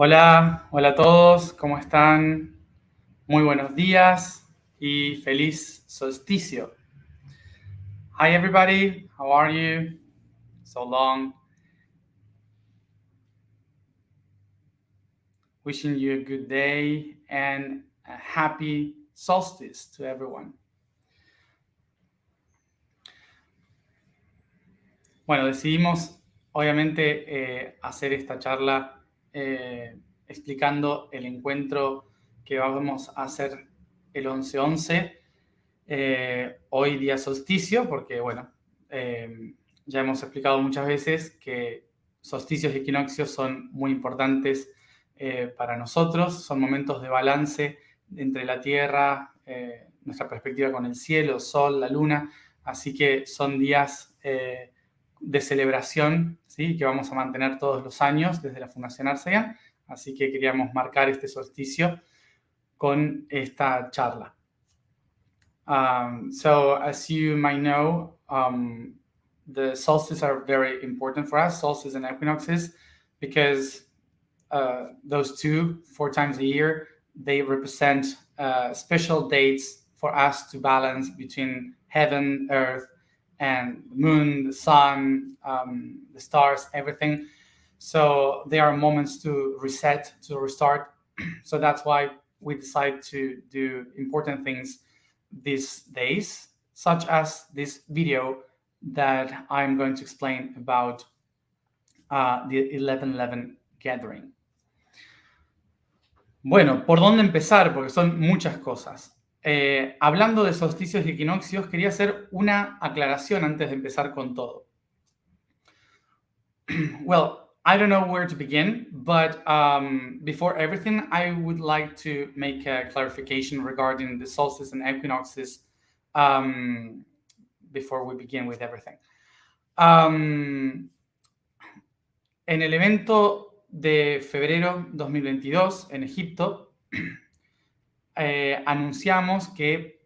Hola, hola a todos, ¿cómo están? Muy buenos días y feliz solsticio. Hi everybody, how are you? So long. Wishing you a good day and a happy solstice to everyone. Bueno, decidimos obviamente hacer esta charla explicando el encuentro que vamos a hacer el 11-11. Hoy día solsticio, porque bueno, ya hemos explicado muchas veces que solsticios y equinoccios son muy importantes para nosotros, son momentos de balance entre la Tierra, nuestra perspectiva con el cielo, el Sol, la Luna, así que son días de celebración, ¿sí? Que vamos a mantener todos los años desde la Fundación Arcea, así que queríamos marcar este solsticio con esta charla. So as you might know, the solstices are very important for us, solstices and equinoxes, because those two, 4 times a year, they represent special dates for us to balance between heaven, earth, and the moon, the sun, the stars, everything. So they are moments to reset, to restart. So that's why we decide to do important things these days, such as this video that I'm going to explain about the 11/11 gathering. Bueno, ¿por dónde empezar? Porque son muchas cosas. Hablando de solsticios y equinoccios, quería hacer una aclaración antes de empezar con todo. Well, I don't know where to begin, but before everything, I would like to make a clarification regarding the solstices and equinoxes before we begin with everything. En el evento de febrero 2022 en Egipto, anunciamos que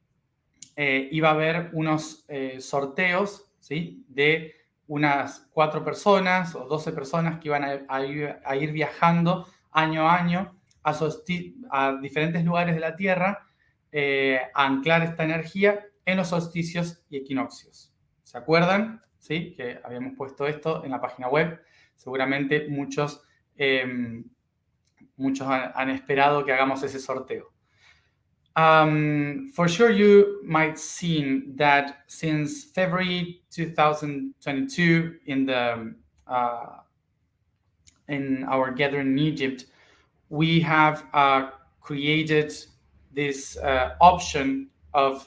iba a haber unos sorteos, ¿sí? De unas 4 personas o 12 personas que iban a ir viajando año a año a diferentes lugares de la Tierra a anclar esta energía en los solsticios y equinoccios. ¿Se acuerdan? ¿Sí? Que habíamos puesto esto en la página web. Seguramente muchos han esperado que hagamos ese sorteo. For sure, you might seen that since February 2022, in our gathering in Egypt, we have created this option of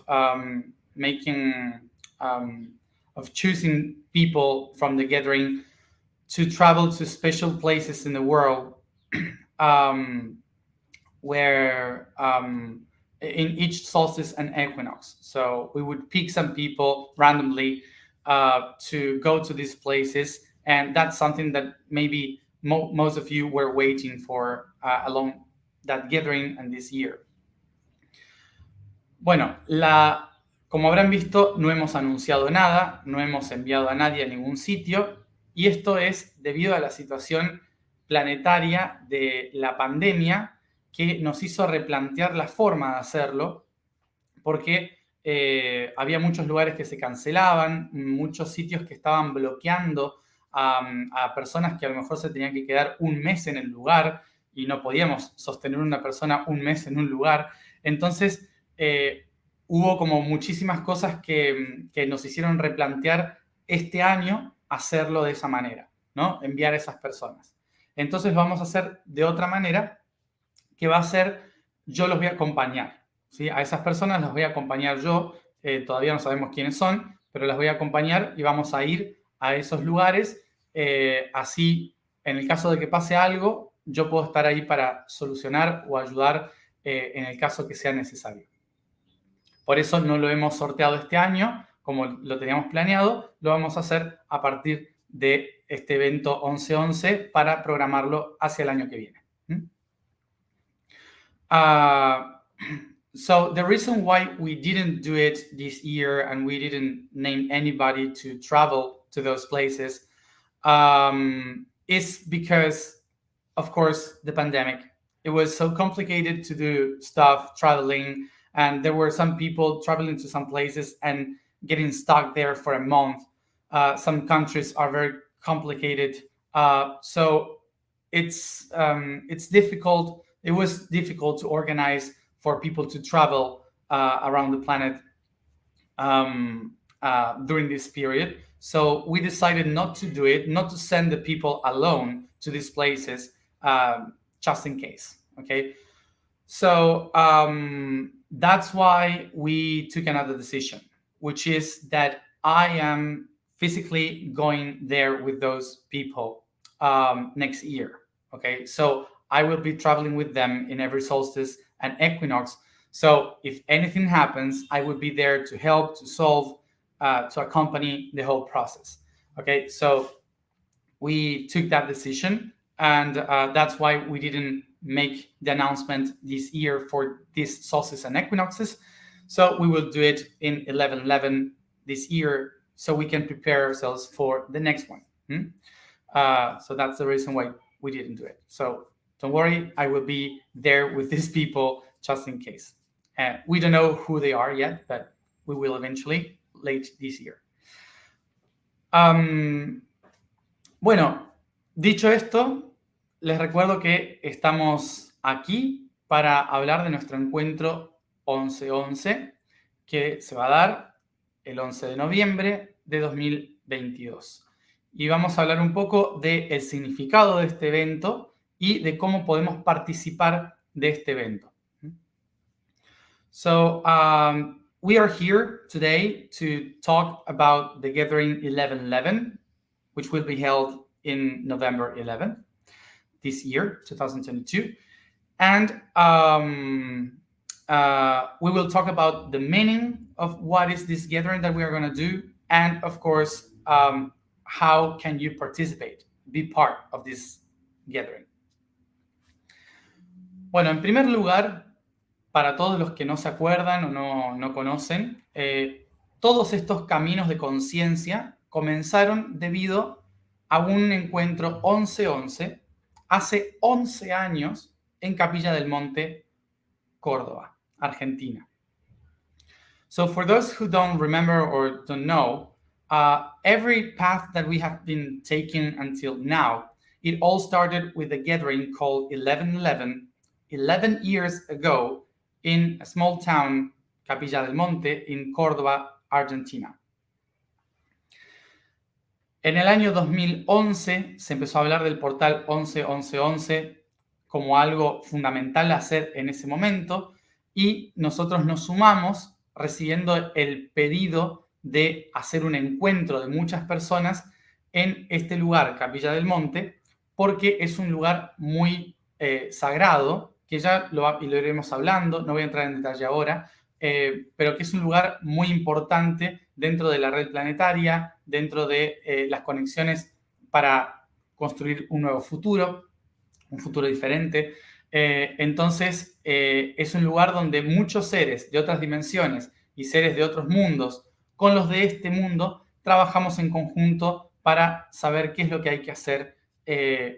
choosing people from the gathering to travel to special places in the world where in each solstice and equinox. So we would pick some people randomly to go to these places, and that's something that maybe most of you were waiting for along that gathering and this year. Bueno, como habrán visto, no hemos anunciado nada, no hemos enviado a nadie a ningún sitio, y esto es debido a la situación planetaria de la pandemia, que nos hizo replantear la forma de hacerlo, porque había muchos lugares que se cancelaban, muchos sitios que estaban bloqueando a personas que a lo mejor se tenían que quedar un mes en el lugar y no podíamos sostener una persona un mes en un lugar. Entonces, hubo como muchísimas cosas que nos hicieron replantear este año hacerlo de esa manera, ¿no? Enviar a esas personas. Entonces lo vamos a hacer de otra manera, que va a ser, yo los voy a acompañar, ¿sí? A esas personas las voy a acompañar yo, todavía no sabemos quiénes son, pero las voy a acompañar y vamos a ir a esos lugares, así, en el caso de que pase algo, yo puedo estar ahí para solucionar o ayudar en el caso que sea necesario. Por eso no lo hemos sorteado este año, como lo teníamos planeado, lo vamos a hacer a partir de este evento 11/11 para programarlo hacia el año que viene. So the reason why we didn't do it this year and we didn't name anybody to travel to those places is because of course, the pandemic. It was so complicated to do stuff, traveling, and there were some people traveling to some places and getting stuck there for a month. Some countries are very complicated, so it's difficult. It was difficult to organize for people to travel around the planet during this period. So we decided not to do it, not to send the people alone to these places, just in case. Okay, so that's why we took another decision, which is that I am physically going there with those people next year. Okay, so I will be traveling with them in every solstice and equinox. So if anything happens, I would be there to help, to solve, to accompany the whole process. Okay, so we took that decision, and that's why we didn't make the announcement this year for these solstices and equinoxes. So we will do it in 11/11 this year, so we can prepare ourselves for the next one. So that's the reason why we didn't do it. So don't worry, I will be there with these people just in case. We don't know who they are yet, but we will eventually late this year. Bueno, dicho esto, les recuerdo que estamos aquí para hablar de nuestro encuentro 11-11, que se va a dar el 11 de noviembre de 2022. Y vamos a hablar un poco del significado de este evento y de cómo podemos participar de este evento. So, we are here today to talk about the Gathering 11/11, which will be held in November 11 this year, 2022. And we will talk about the meaning of what is this gathering that we are going to do, and of course, how can you participate, be part of this gathering. Bueno, en primer lugar, para todos los que no se acuerdan o no conocen, todos estos caminos de conciencia comenzaron debido a un encuentro 11-11 hace 11 años en Capilla del Monte, Córdoba, Argentina. So for those who don't remember or don't know, every path that we have been taking until now, it all started with a gathering called 11/11, 11 years ago, in a small town, Capilla del Monte, in Córdoba, Argentina. En el año 2011 se empezó a hablar del portal 11-11-11 como algo fundamental a hacer en ese momento, y nosotros nos sumamos recibiendo el pedido de hacer un encuentro de muchas personas en este lugar, Capilla del Monte, porque es un lugar muy sagrado, que ya lo iremos hablando, no voy a entrar en detalle ahora, pero que es un lugar muy importante dentro de la red planetaria, dentro de las conexiones para construir un nuevo futuro, un futuro diferente. Entonces, es un lugar donde muchos seres de otras dimensiones y seres de otros mundos con los de este mundo trabajamos en conjunto para saber qué es lo que hay que hacer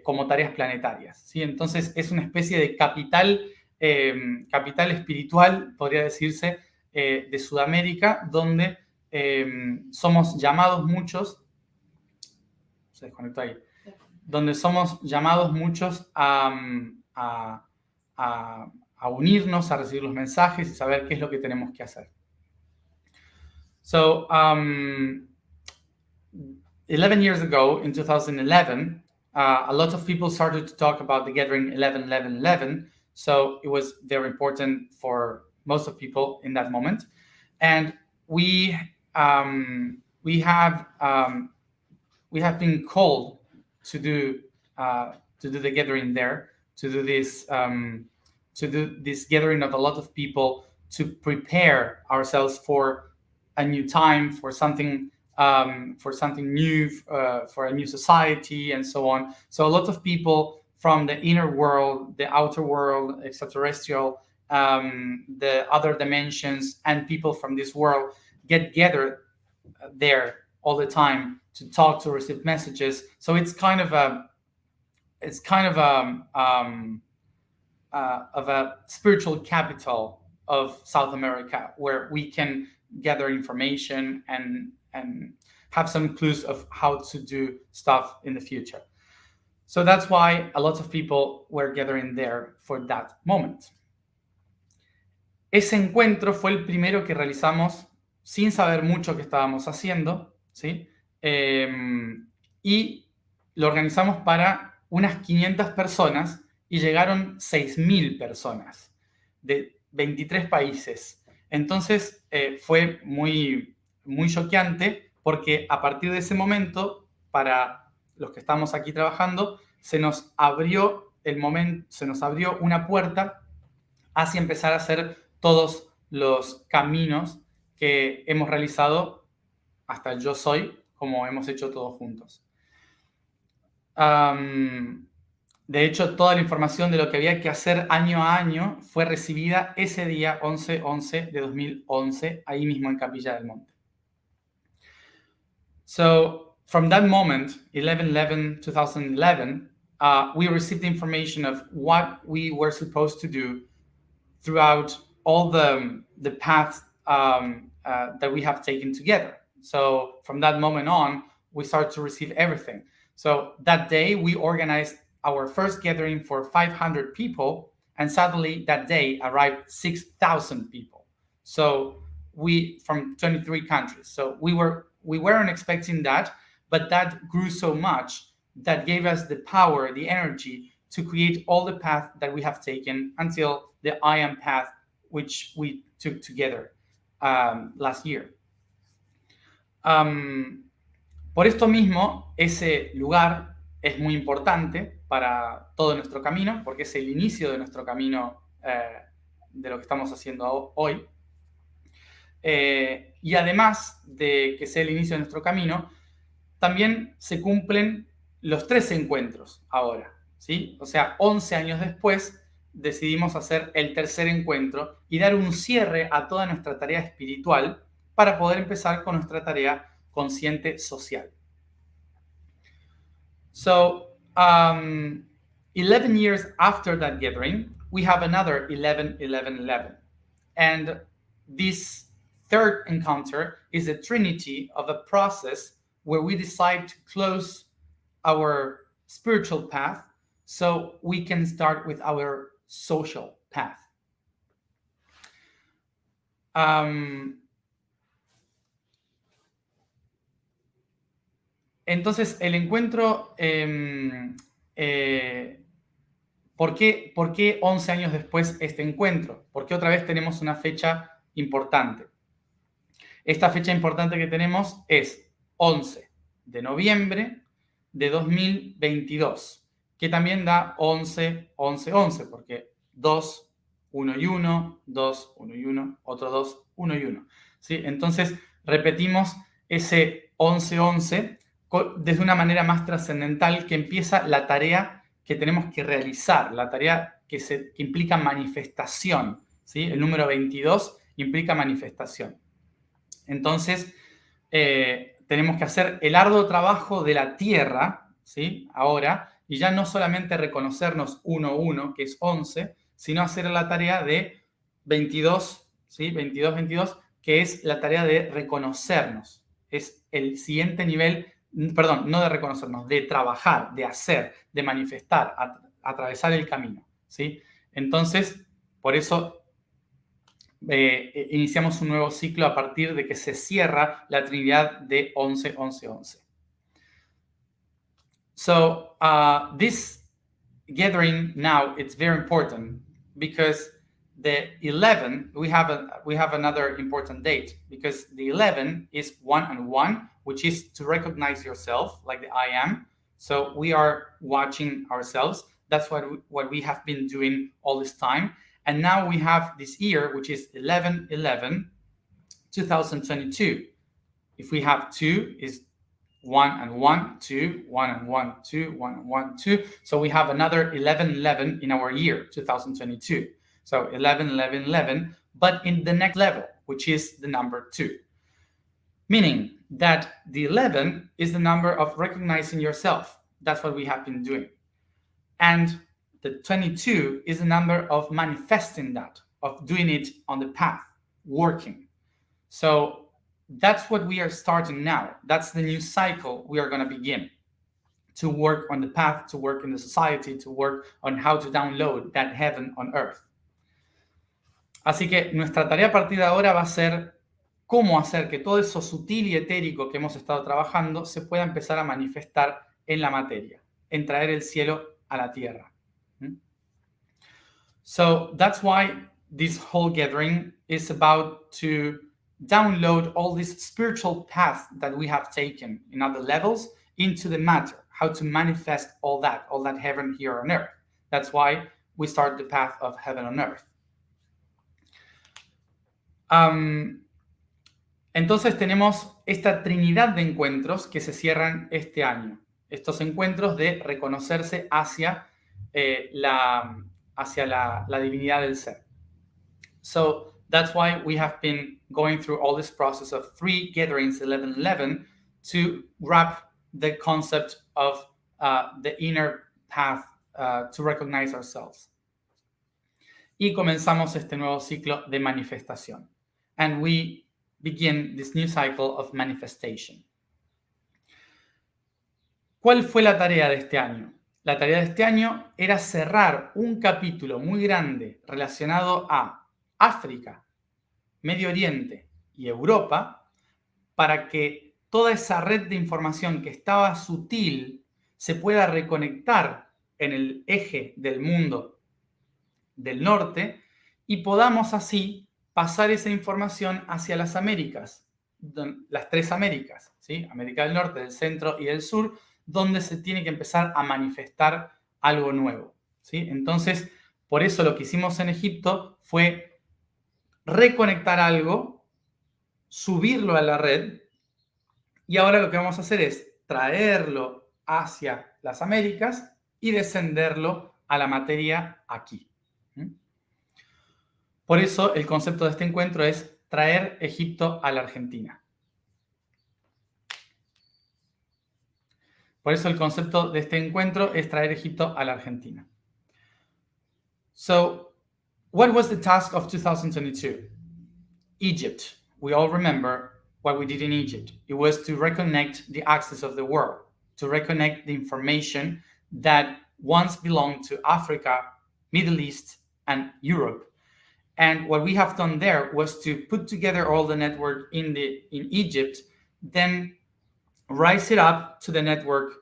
como tareas planetarias, ¿sí? Entonces es una especie de capital espiritual, podría decirse, de Sudamérica, donde somos llamados muchos, se desconectó ahí, donde somos llamados muchos a unirnos, a recibir los mensajes y saber qué es lo que tenemos que hacer. So, 11 years ago, in 2011, a lot of people started to talk about the gathering 11/11/11, so it was very important for most of people in that moment. And we have been called to do the gathering there, to do this gathering of a lot of people to prepare ourselves for a new time, for something new, for a new society, and so on. So a lot of people from the inner world, the outer world, extraterrestrial, the other dimensions, and people from this world get gathered there all the time to talk, to receive messages. So it's kind of it's kind of a spiritual capital of South America, where we can gather information and have some clues of how to do stuff in the future. So that's why a lot of people were gathering there for that moment. Ese encuentro fue el primero que realizamos sin saber mucho qué estábamos haciendo, ¿sí? Y lo organizamos para unas 500 personas y llegaron 6.000 personas de 23 países. Entonces fue muy, muy choqueante, porque a partir de ese momento, para los que estamos aquí trabajando, se nos abrió una puerta hacia empezar a hacer todos los caminos que hemos realizado hasta el Yo Soy, como hemos hecho todos juntos. De hecho, toda la información de lo que había que hacer año a año fue recibida ese día, 11/11 de 2011, ahí mismo en Capilla del Monte. So, from that moment, 11/11/2011, we received the information of what we were supposed to do throughout all the paths that we have taken together. So from that moment on, we start to receive everything. So that day, we organized our first gathering for 500 people, and suddenly that day arrived 6,000 people. So we from 23 countries. So we weren't expecting that, but that grew so much that gave us the power, the energy to create all the path that we have taken until the I Am path, which we took together last year. Por esto mismo, ese lugar es muy importante para todo nuestro camino, porque es el inicio de nuestro camino, de lo que estamos haciendo hoy. Y además de que sea el inicio de nuestro camino, también se cumplen los 3 encuentros ahora, ¿sí? O sea, 11 años después decidimos hacer el tercer encuentro y dar un cierre a toda nuestra tarea espiritual para poder empezar con nuestra tarea consciente social. So, 11 years after that gathering, we have another 11/11/11. And this third encounter is a trinity of a process where we decide to close our spiritual path so we can start with our social path. Entonces, el encuentro, ¿por qué 11 años después este encuentro? Porque otra vez tenemos una fecha importante. Esta fecha importante que tenemos es 11 de noviembre de 2022, que también da 11/11/11, porque 2, 1 y 1, 2, 1 y 1, otro 2, 1 y 1. ¿Sí? Entonces, repetimos ese 11/11 desde una manera más trascendental, que empieza la tarea que tenemos que realizar, la tarea que implica manifestación, ¿sí? El número 22 implica manifestación. Entonces, tenemos que hacer el arduo trabajo de la tierra, ¿sí? Ahora, y ya no solamente reconocernos 1/1, que es 11, sino hacer la tarea de 22, ¿sí? 22/22, que es la tarea de reconocernos. Es el siguiente nivel, perdón, no de reconocernos, de trabajar, de hacer, de manifestar, atravesar el camino, ¿sí? Entonces, por eso iniciamos un nuevo ciclo a partir de que se cierra la Trinidad de 11/11/11. So this gathering now, it's very important because the 11, we have another important date, because the 11 is 1 and 1, which is to recognize yourself, like the I Am. So we are watching ourselves. That's what we have been doing all this time. And now we have this year, which is 11/11/2022. If we have 2, is 1 and 1, 2, 1 and 1, 2, 1 and 1, 2. So we have another 11/11 in our year, 2022. So 11/11/11, but in the next level, which is the number 2. Meaning that the 11 is the number of recognizing yourself. That's what we have been doing. And the 22 is the number of manifesting that, of doing it on the path, working. So that's what we are starting now. That's the new cycle we are going to begin, to work on the path, to work in the society, to work on how to download that heaven on earth. Así que nuestra tarea a partir de ahora va a ser cómo hacer que todo eso sutil y etérico que hemos estado trabajando se pueda empezar a manifestar en la materia, en traer el cielo a la tierra. So that's why this whole gathering is about to download all this spiritual path that we have taken in other levels into the matter, how to manifest all that heaven here on earth. That's why we start the path of heaven on earth. Entonces tenemos esta trinidad de encuentros que se cierran este año. Estos encuentros de reconocerse hacia la divinidad del ser. So that's why we have been going through all this process of 3 gatherings, 11-11, to wrap the concept of the inner path to recognize ourselves. Y comenzamos este nuevo ciclo de manifestación. And we begin this new cycle of manifestation. ¿Cuál fue la tarea de este año? La tarea de este año era cerrar un capítulo muy grande relacionado a África, Medio Oriente y Europa para que toda esa red de información que estaba sutil se pueda reconectar en el eje del mundo del norte y podamos así pasar esa información hacia las Américas, las 3 Américas, ¿sí? América del Norte, del Centro y del Sur, donde se tiene que empezar a manifestar algo nuevo, ¿sí? Entonces, por eso lo que hicimos en Egipto fue reconectar algo, subirlo a la red, y ahora lo que vamos a hacer es traerlo hacia las Américas y descenderlo a la materia aquí. Por eso el concepto de este encuentro es traer Egipto a la Argentina. Por eso el concepto de este encuentro es traer Egipto a la Argentina. So, what was the task of 2022? Egypt. We all remember what we did in Egypt. It was to reconnect the axis of the world, to reconnect the information that once belonged to Africa, Middle East, and Europe. And what we have done there was to put together all the network in Egypt, then rise it up to the network,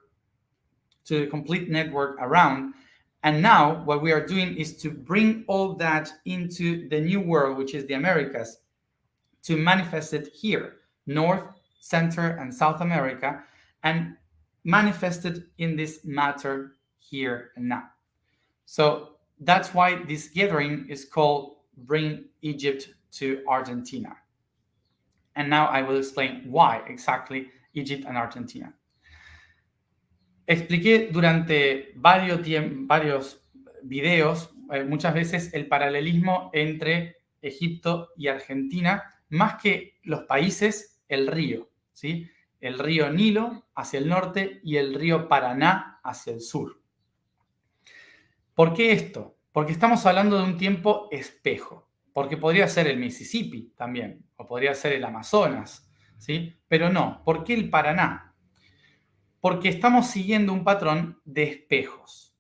to the complete network around. And now what we are doing is to bring all that into the new world, which is the Americas, to manifest it here, North, Center, and South America, and manifest it in this matter here and now. So that's why this gathering is called Bring Egypt to Argentina. And now I will explain why exactly Egypt and Argentina. Expliqué durante varios videos muchas veces el paralelismo entre Egipto y Argentina, más que los países, el río, ¿sí? El río Nilo hacia el norte y el río Paraná hacia el sur. ¿Por qué esto? Porque estamos hablando de un tiempo espejo, porque podría ser el Mississippi también, o podría ser el Amazonas, ¿sí? Pero no, ¿por qué el Paraná? Porque estamos siguiendo un patrón de espejos.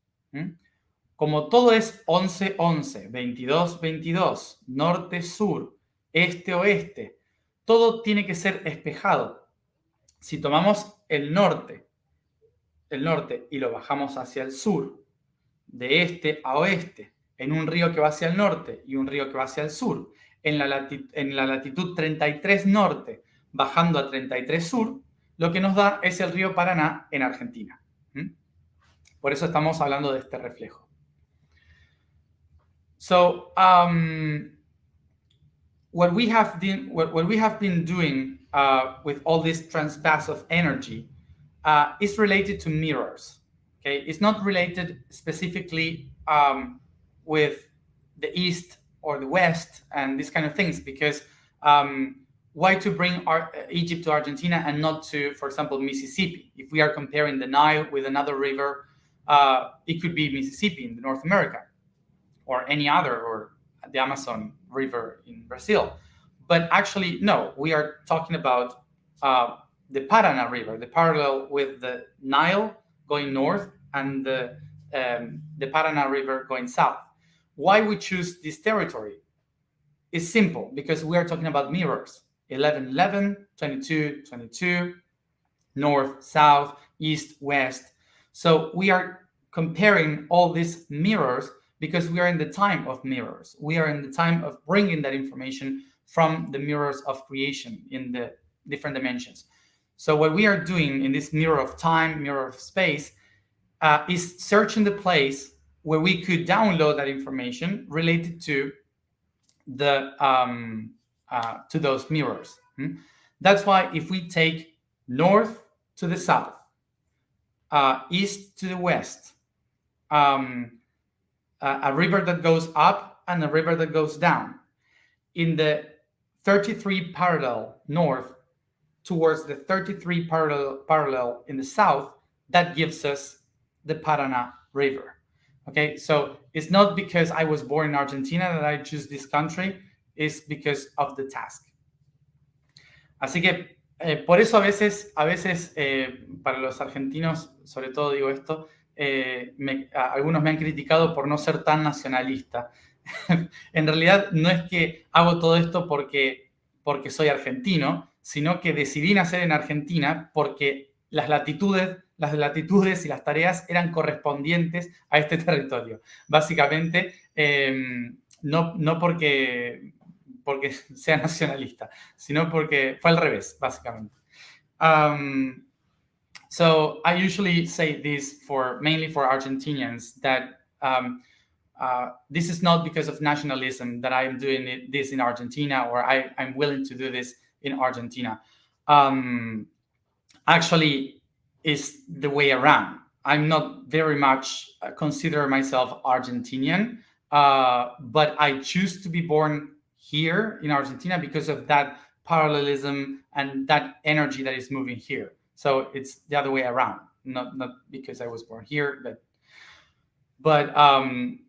Como todo es 11-11, 22-22, norte-sur, este-oeste, todo tiene que ser espejado. Si tomamos el norte y lo bajamos hacia el sur, de este a oeste, en un río que va hacia el norte y un río que va hacia el sur, en la latitud 33 norte, bajando a 33 sur, lo que nos da es el río Paraná en Argentina. Por eso estamos hablando de este reflejo. So, what we have been doing with all this transpass of energy is related to mirrors. Okay, it's not related specifically with the East or the West and these kind of things, because why to bring Egypt to Argentina and not to, for example, Mississippi? If we are comparing the Nile with another river, it could be Mississippi in North America, or any other, or the Amazon River in Brazil. But actually, no, we are talking about the Paraná River, the parallel with the Nile going north and the Paraná River going south. Why we choose this territory? It's simple, because we are talking about mirrors. 11, 11, 22, 22, north, south, east, west. So we are comparing all these mirrors because we are in the time of mirrors. We are in the time of bringing that information from the mirrors of creation in the different dimensions. So what we are doing in this mirror of time, mirror of space, is searching the place where we could download that information related to the to those mirrors. That's why if we take north to the south, east to the west, a river that goes up and a river that goes down, in the 33 parallel north towards the 33 parallel in the south, that gives us the Paraná River. Okay, so it's not because I was born in Argentina that I choose this country, it's because of the task. Así que por eso a veces para los argentinos, sobre todo digo esto, algunos me han criticado por no ser tan nacionalista. En realidad no es que hago todo esto porque soy argentino, sino que decidí nacer en Argentina porque las latitudes y las tareas eran correspondientes a este territorio. Básicamente, no porque sea nacionalista, sino porque fue al revés, básicamente. So I usually say this mainly for Argentinians, that this is not because of nationalism that I'm doing this in Argentina, or I'm willing to do this in Argentina. Actually, it's the way around. I'm not very much consider myself Argentinian, but I choose to be born here in Argentina because of that parallelism and that energy that is moving here. So it's the other way around, not because I was born here, but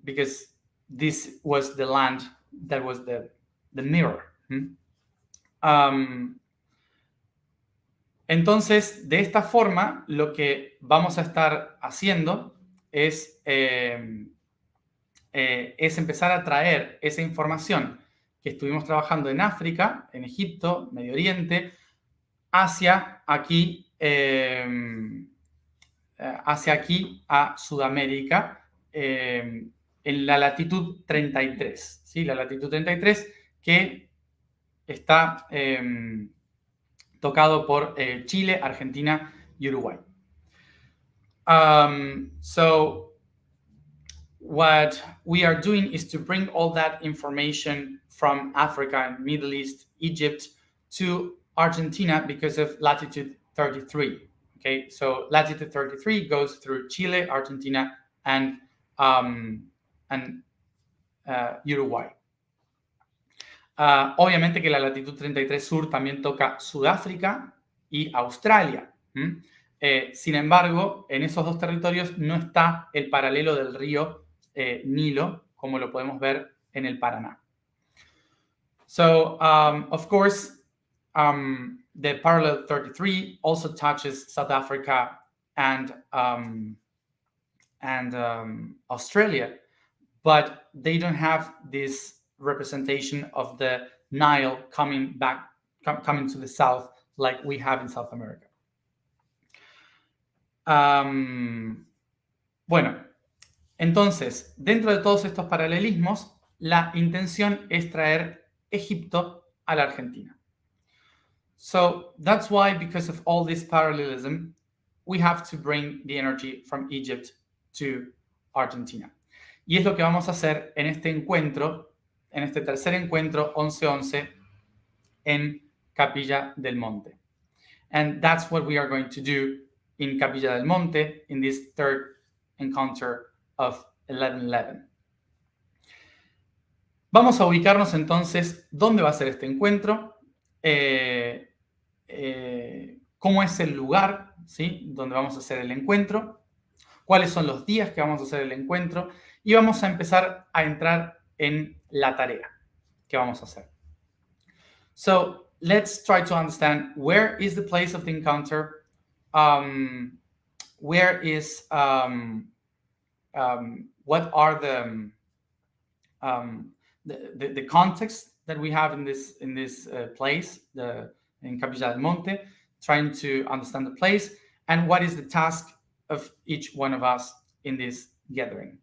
because this was the land that was the mirror. Entonces, de esta forma, lo que vamos a estar haciendo es empezar a traer esa información que estuvimos trabajando en África, en Egipto, Medio Oriente, hacia aquí a Sudamérica, en la latitud 33, ¿sí? La latitud 33 que está tocado por Chile, Argentina y Uruguay. So what we are doing is to bring all that information from Africa and Middle East, Egypt, to Argentina because of latitude 33. Okay, so latitude 33 goes through Chile, Argentina, and Uruguay. Obviamente que la latitud 33 sur también toca Sudáfrica y Australia. Sin embargo, en esos dos territorios no está el paralelo del río Nilo, como lo podemos ver en el Paraná. So, of course, the parallel 33 also touches South Africa and Australia, but they don't have this representation of the Nile coming to the south like we have in South America. Bueno, entonces, dentro de todos estos paralelismos, la intención es traer Egipto a la Argentina. So that's why, because of all this parallelism, we have to bring the energy from Egypt to Argentina. Y es lo que vamos a hacer en este encuentro, en este tercer encuentro 11-11 en Capilla del Monte. And that's what we are going to do in Capilla del Monte in this third encounter of 11-11. Vamos a ubicarnos entonces dónde va a ser este encuentro, cómo es el lugar, ¿sí?, donde vamos a hacer el encuentro. cuáles son los días que vamos a hacer el encuentro y vamos a empezar a entrar en la tarea que vamos a hacer. So let's try to understand where is the place of the encounter, where is what are the context that we have in this place, in Capilla del Monte, trying to understand the place, and what is the task of each one of us in this gathering.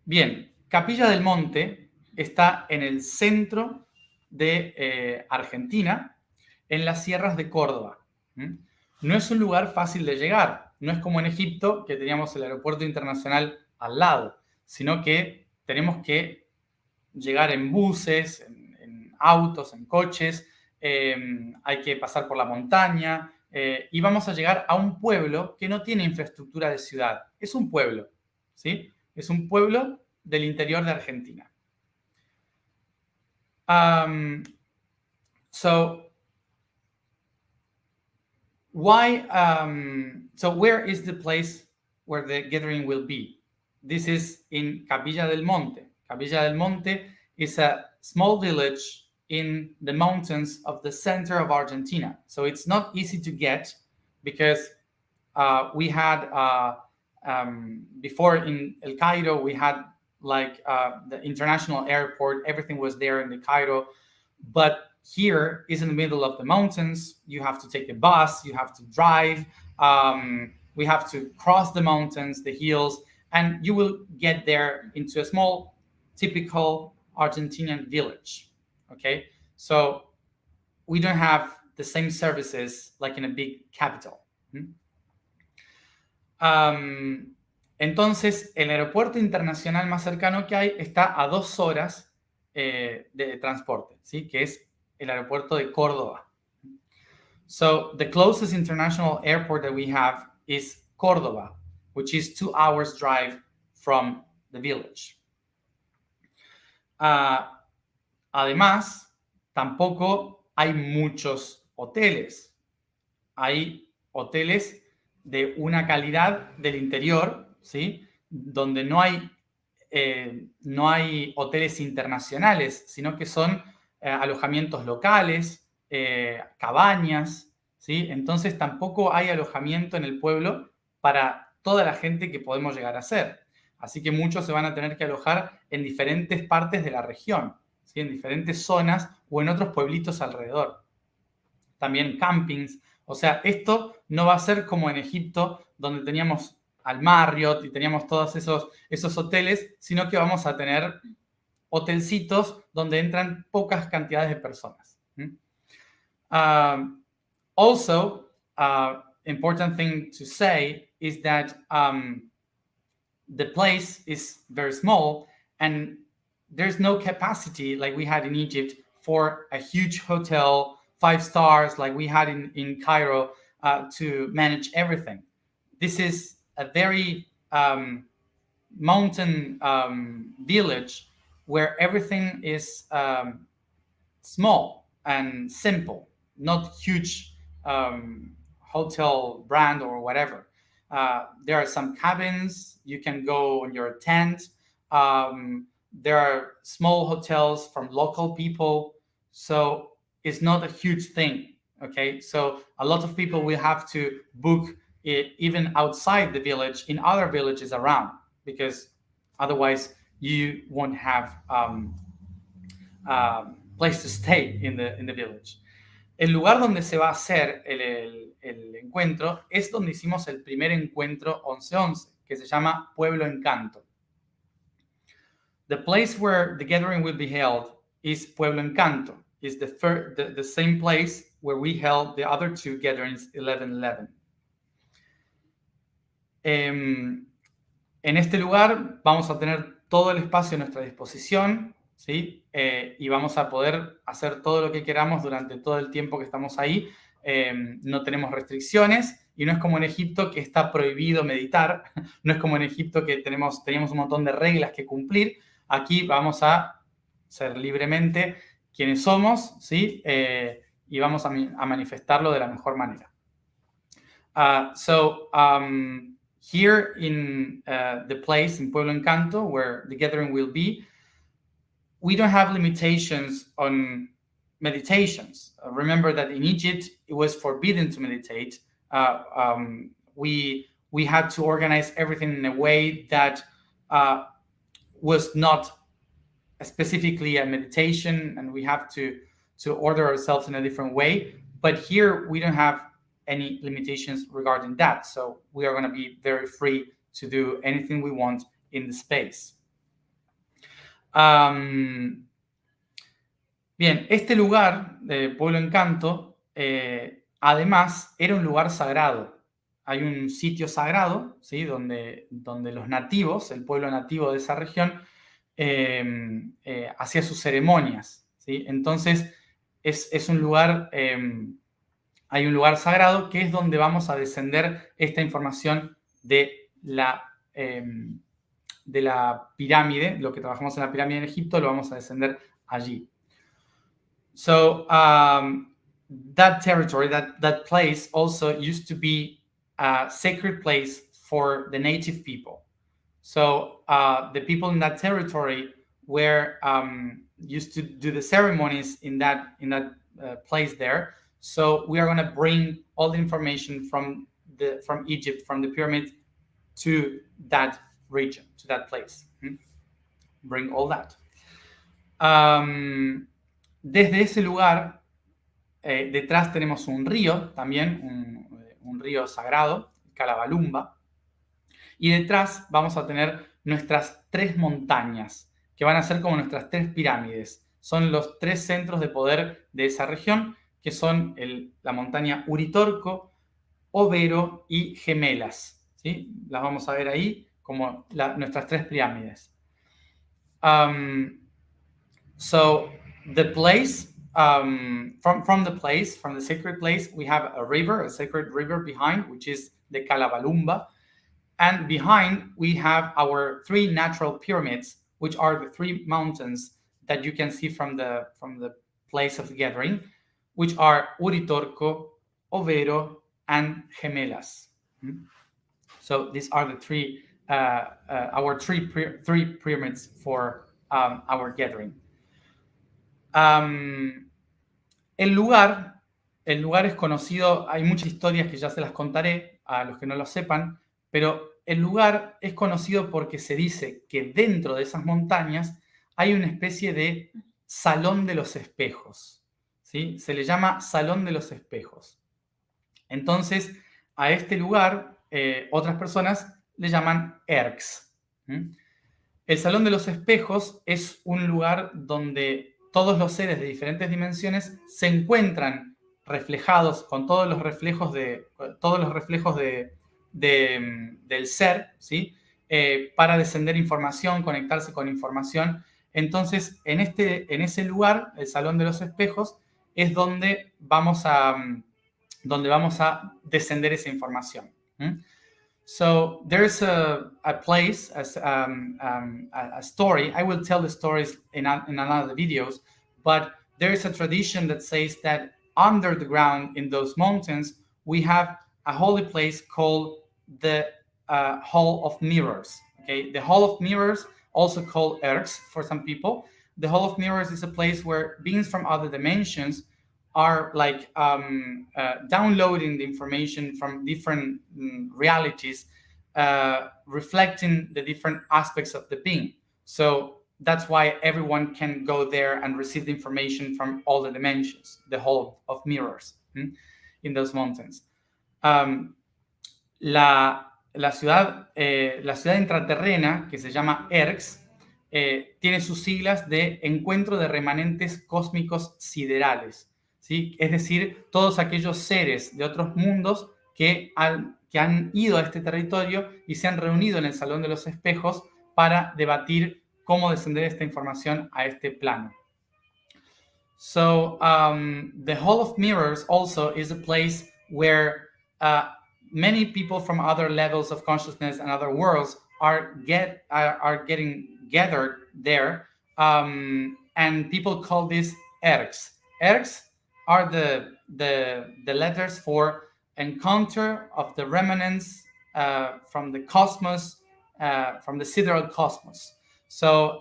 Bien, Capilla del Monte está en el centro de Argentina, en las sierras de Córdoba. No es un lugar fácil de llegar, no es como en Egipto, que teníamos el aeropuerto internacional al lado, sino que tenemos que llegar en buses, en autos, en coches, hay que pasar por la montaña, y vamos a llegar a un pueblo que no tiene infraestructura de ciudad. Es un pueblo, ¿sí? Es un pueblo del interior de Argentina. So where is the place where the gathering will be? This is in Capilla del Monte. Capilla del Monte is a small village in the mountains of the center of Argentina. So it's not easy to get because we had, before in El Cairo, we had like the international airport, everything was there in the Cairo, but here is in the middle of the mountains. You have to take a bus, you have to drive, we have to cross the mountains, the hills, and you will get there into a small, typical Argentinian village, okay? So we don't have the same services like in a big capital. Entonces, el aeropuerto internacional más cercano que hay está a 2 horas de transporte, ¿sí? Que es el aeropuerto de Córdoba. So the closest international airport that we have is Córdoba, which is 2 hours drive from the village. Además, tampoco hay muchos hoteles. Hay hoteles de una calidad del interior, ¿sí? Donde no hay hoteles internacionales, sino que son alojamientos locales, cabañas, ¿sí? Entonces tampoco hay alojamiento en el pueblo para toda la gente que podemos llegar a ser. Así que muchos se van a tener que alojar en diferentes partes de la región, ¿sí? En diferentes zonas o en otros pueblitos alrededor. También campings. O sea, esto no va a ser como en Egipto, donde teníamos al Marriott y teníamos todos esos hoteles, sino que vamos a tener hotelcitos donde entran pocas cantidades de personas. Also, important thing to say is that the place is very small and there's no capacity like we had in Egypt for a huge hotel, 5 stars like we had in Cairo to manage everything. This is a very mountain village where everything is small and simple, not huge hotel brand or whatever. There are some cabins, you can go in your tent. There are small hotels from local people, so it's not a huge thing, okay? So a lot of people will have to book it even outside the village in other villages around, because otherwise you won't have place to stay in the village. El lugar donde se va a hacer el encuentro es donde hicimos el primer encuentro 11-11, que se llama Pueblo Encanto. The place where the gathering will be held is Pueblo Encanto. It's the same place where we held the other 2 gatherings 11-11. En este lugar vamos a tener todo el espacio a nuestra disposición, ¿sí? Y vamos a poder hacer todo lo que queramos durante todo el tiempo que estamos ahí. No tenemos restricciones y no es como en Egipto que está prohibido meditar. No es como en Egipto que teníamos un montón de reglas que cumplir. Aquí vamos a ser libremente quienes somos, ¿sí? Y vamos a manifestarlo de la mejor manera. Here in the place in Pueblo Encanto where the gathering will be, we don't have limitations on meditations. Remember that in Egypt, it was forbidden to meditate. We had to organize everything in a way that was not specifically a meditation, and we have to order ourselves in a different way. But here we don't have any limitations regarding that. So we are going to be very free to do anything we want in the space. Bien, este lugar de Pueblo Encanto, además, era un lugar sagrado. Hay un sitio sagrado, ¿sí? donde los nativos, el pueblo nativo de esa región, hacía sus ceremonias, ¿sí? Entonces, es un lugar, hay un lugar sagrado que es donde vamos a descender esta información de la pirámide, lo que trabajamos en la pirámide en Egipto, lo vamos a descender allí. So, that territory, that place also used to be a sacred place for the native people. So the people in that territory were used to do the ceremonies in that place there. So we are going to bring all the information from Egypt, from the pyramid, to that region, to that place. Bring all that. Desde ese lugar, detrás tenemos un río, también un río sagrado, Calabalumba. Y detrás vamos a tener nuestras 3 montañas, que van a ser como nuestras 3 pirámides. Son los 3 centros de poder de esa región, que son la montaña Uritorco, Overo y Gemelas, ¿sí? Las vamos a ver ahí como nuestras 3 pirámides. So the place, from the sacred place, we have a sacred river behind, which is the Calabalumba. And behind, we have our 3 natural pyramids, which are the 3 mountains that you can see from the place of the gathering, which are Uritorco, Overo, and Gemelas. So these are the our 3 pyramids for our gathering. El lugar es conocido, hay muchas historias que ya se las contaré a los que no lo sepan, pero el lugar es conocido porque se dice que dentro de esas montañas hay una especie de Salón de los Espejos, ¿sí? Se le llama Salón de los Espejos. Entonces, a este lugar, otras personas le llaman Erx. El Salón de los Espejos es un lugar donde todos los seres de diferentes dimensiones se encuentran reflejados con todos los reflejos del ser, ¿sí? Para descender información, conectarse con información. Entonces, en ese lugar, el Salón de los Espejos, es donde vamos a descender esa información. So there's a place, a story. I will tell the stories in another videos, but there is a tradition that says that under the ground in those mountains, we have a holy place called the Hall of Mirrors. Okay, the Hall of Mirrors, also called Erx for some people. The Hall of Mirrors is a place where beings from other dimensions are like downloading the information from different realities, reflecting the different aspects of the being. So that's why everyone can go there and receive the information from all the dimensions, the Hall of Mirrors in those mountains. La ciudad intraterrena, que se llama Erx, tiene sus siglas de Encuentro de Remanentes Cósmicos Siderales, ¿sí? Es decir, todos aquellos seres de otros mundos que han ido a este territorio y se han reunido en el Salón de los Espejos para debatir cómo descender esta información a este plano. So, the Hall of Mirrors also is a place where many people from other levels of consciousness and other worlds are getting gathered there, and people call this Erx. Erx are the letters for encounter of the remnants from the cosmos, from the sidereal cosmos. So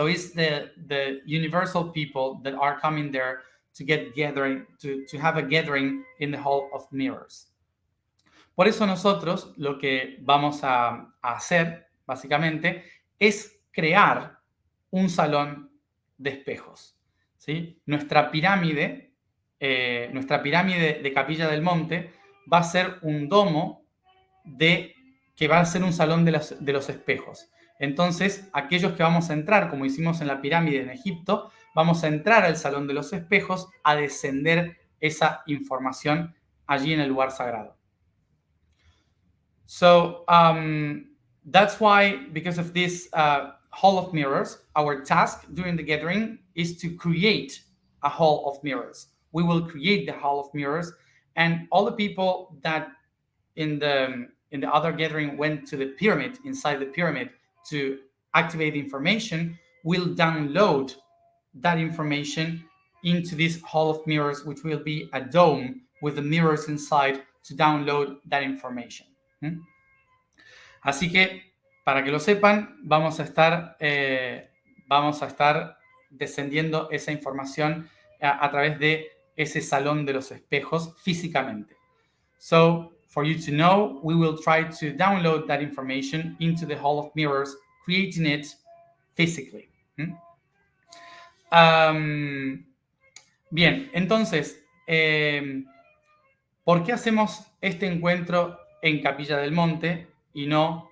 it's the universal people that are coming there to have a gathering in the Hall of Mirrors. Por eso nosotros lo que vamos a hacer, básicamente, es crear un salón de espejos, ¿sí? Nuestra pirámide de Capilla del Monte va a ser un domo que va a ser un salón de los espejos. Entonces, aquellos que vamos a entrar, como hicimos en la pirámide en Egipto, vamos a entrar al salón de los espejos a descender esa información allí en el lugar sagrado. So that's why, because of this Hall of Mirrors, our task during the gathering is to create a Hall of Mirrors. We will create the Hall of Mirrors, and all the people that in the other gathering went to the pyramid, inside the pyramid, to activate the information, will download that information into this Hall of Mirrors, which will be a dome with the mirrors inside to download that information. Así que, para que lo sepan, vamos a estar descendiendo esa información a través de ese salón de los espejos físicamente. So, for you to know, we will try to download that information into the Hall of Mirrors, creating it physically. Bien, entonces, ¿por qué hacemos este encuentro en Capilla del Monte y no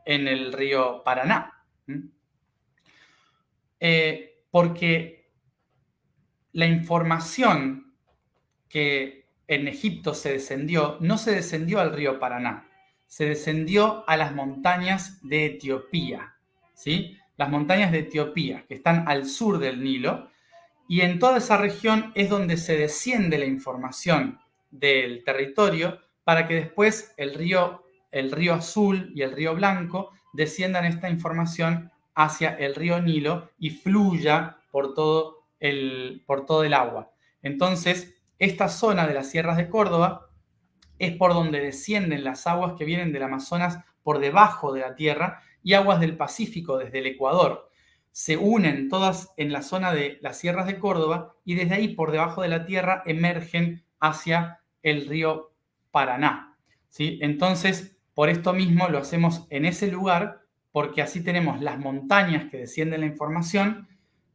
en el río Paraná? Porque la información que en Egipto se descendió, no se descendió al río Paraná, se descendió a las montañas de Etiopía, ¿sí? Las montañas de Etiopía, que están al sur del Nilo, y en toda esa región es donde se desciende la información del territorio para que después el río Azul y el río Blanco desciendan esta información hacia el río Nilo y fluya por todo el agua. Entonces, esta zona de las sierras de Córdoba es por donde descienden las aguas que vienen del Amazonas por debajo de la tierra y aguas del Pacífico desde el Ecuador. Se unen todas en la zona de las sierras de Córdoba y desde ahí por debajo de la tierra emergen hacia el río Paraná, ¿sí? Entonces, por esto mismo lo hacemos en ese lugar, porque así tenemos las montañas que descienden la información,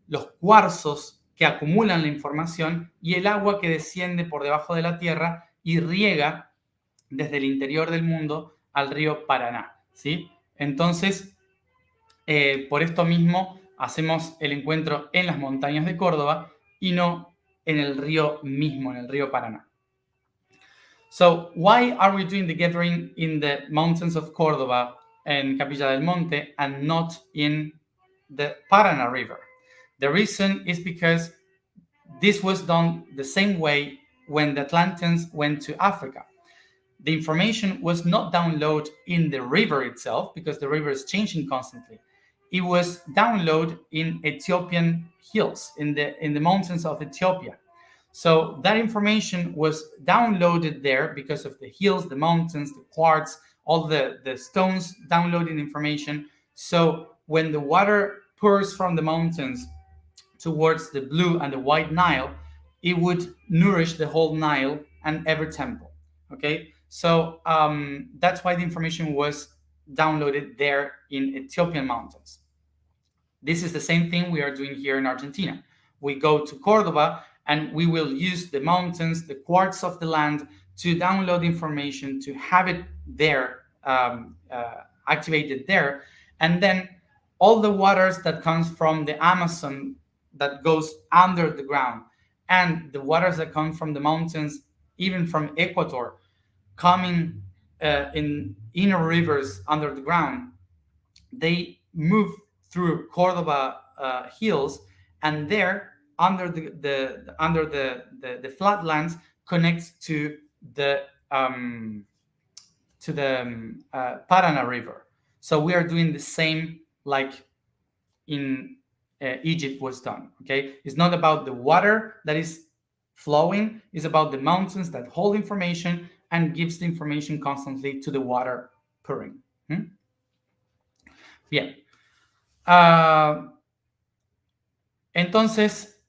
los cuarzos que acumulan la información y el agua que desciende por debajo de la tierra y riega desde el interior del mundo al río Paraná, ¿sí? Entonces, por esto mismo hacemos el encuentro en las montañas de Córdoba y no en el río mismo, en el río Paraná. So, why are we doing the gathering in the mountains of Córdoba and Capilla del Monte and not in the Paraná River? The reason is because this was done the same way when the Atlanteans went to Africa. The information was not downloaded in the river itself, because the river is changing constantly. It was downloaded in Ethiopian hills, in the mountains of Ethiopia. So that information was downloaded there because of the hills, the mountains, the quartz, all the stones downloading information. So when the water pours from the mountains towards the blue and the white Nile, it would nourish the whole Nile and every temple. Okay, so that's why the information was downloaded there in Ethiopian mountains. This is the same thing we are doing here in Argentina. We go to Cordoba and we will use the mountains, the quartz of the land, to download information, to have it there, activated there, and then all the waters that comes from the Amazon that goes under the ground, and the waters that come from the mountains, even from Ecuador, coming in inner rivers under the ground, they move through Cordoba hills, and there under the flatlands connects to the Paraná River. So we are doing the same like in Egypt was done. Okay, it's not about the water that is Flowing is about the mountains that hold information and gives the information constantly to the water pouring. Bien. Entonces,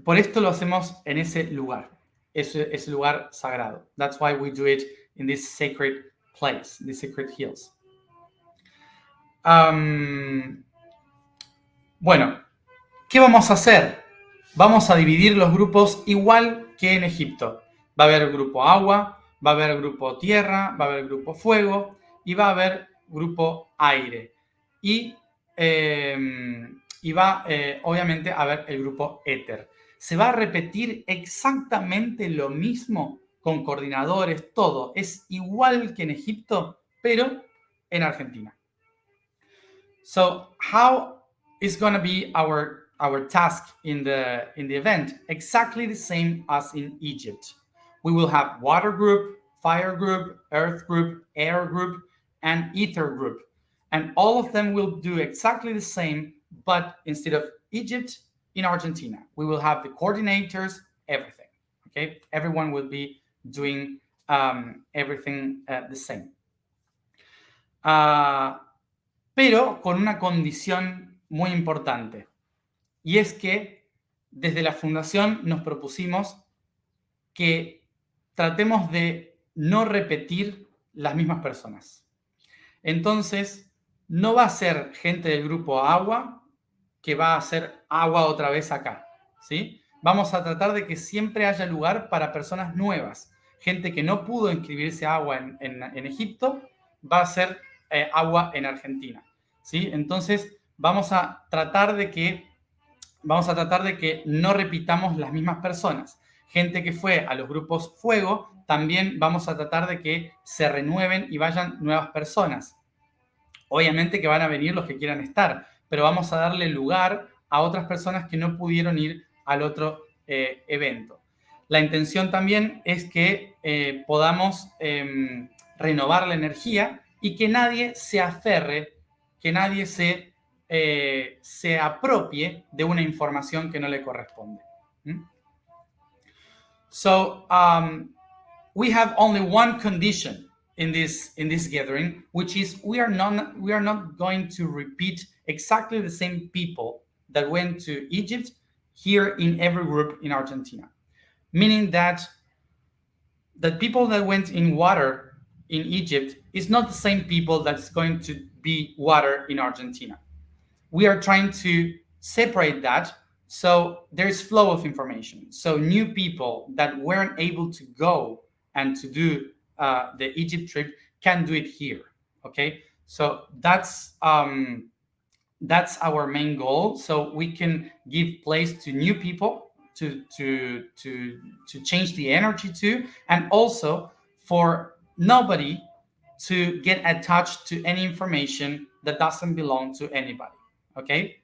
por esto lo hacemos en ese lugar, ese lugar sagrado. That's why we do it in this sacred place, the sacred hills. Bueno, ¿qué vamos a hacer? Vamos a dividir los grupos igual que en Egipto. Va a haber grupo agua, va a haber grupo tierra, va a haber grupo fuego y va a haber grupo aire. Y va obviamente a haber el grupo éter. Se va a repetir exactamente lo mismo con coordinadores, todo. Es igual que en Egipto, pero en Argentina. So, how is going to be our task in the event? Exactly the same as in Egypt. We will have water group, fire group, earth group, air group, and ether group. And all of them will do exactly the same, but instead of Egypt, in Argentina. We will have the coordinators, everything. Okay, everyone will be doing everything the same. Pero con una condición muy importante. Y es que desde la fundación nos propusimos que tratemos de no repetir las mismas personas. Entonces, no va a ser gente del grupo agua que va a hacer agua otra vez acá, ¿sí? Vamos a tratar de que siempre haya lugar para personas nuevas. Gente que no pudo inscribirse a agua en Egipto va a hacer agua en Argentina, ¿sí? Entonces, vamos a tratar de que no repitamos las mismas personas. Gente que fue a los grupos fuego, también vamos a tratar de que se renueven y vayan nuevas personas. Obviamente que van a venir los que quieran estar, pero vamos a darle lugar a otras personas que no pudieron ir al otro evento. La intención también es que podamos renovar la energía y que nadie se aferre, que nadie se apropie de una información que no le corresponde. So, we have only one condition in this gathering, which is we are not going to repeat exactly the same people that went to Egypt here in every group in Argentina. Meaning that people that went in water in Egypt is not the same people that's going to be water in Argentina. We are trying to separate that so there's flow of information. So new people that weren't able to go and to do the Egypt trip can do it here. Okay, so that's our main goal. So we can give place to new people to change the energy to, and also for nobody to get attached to any information that doesn't belong to anybody. Okay.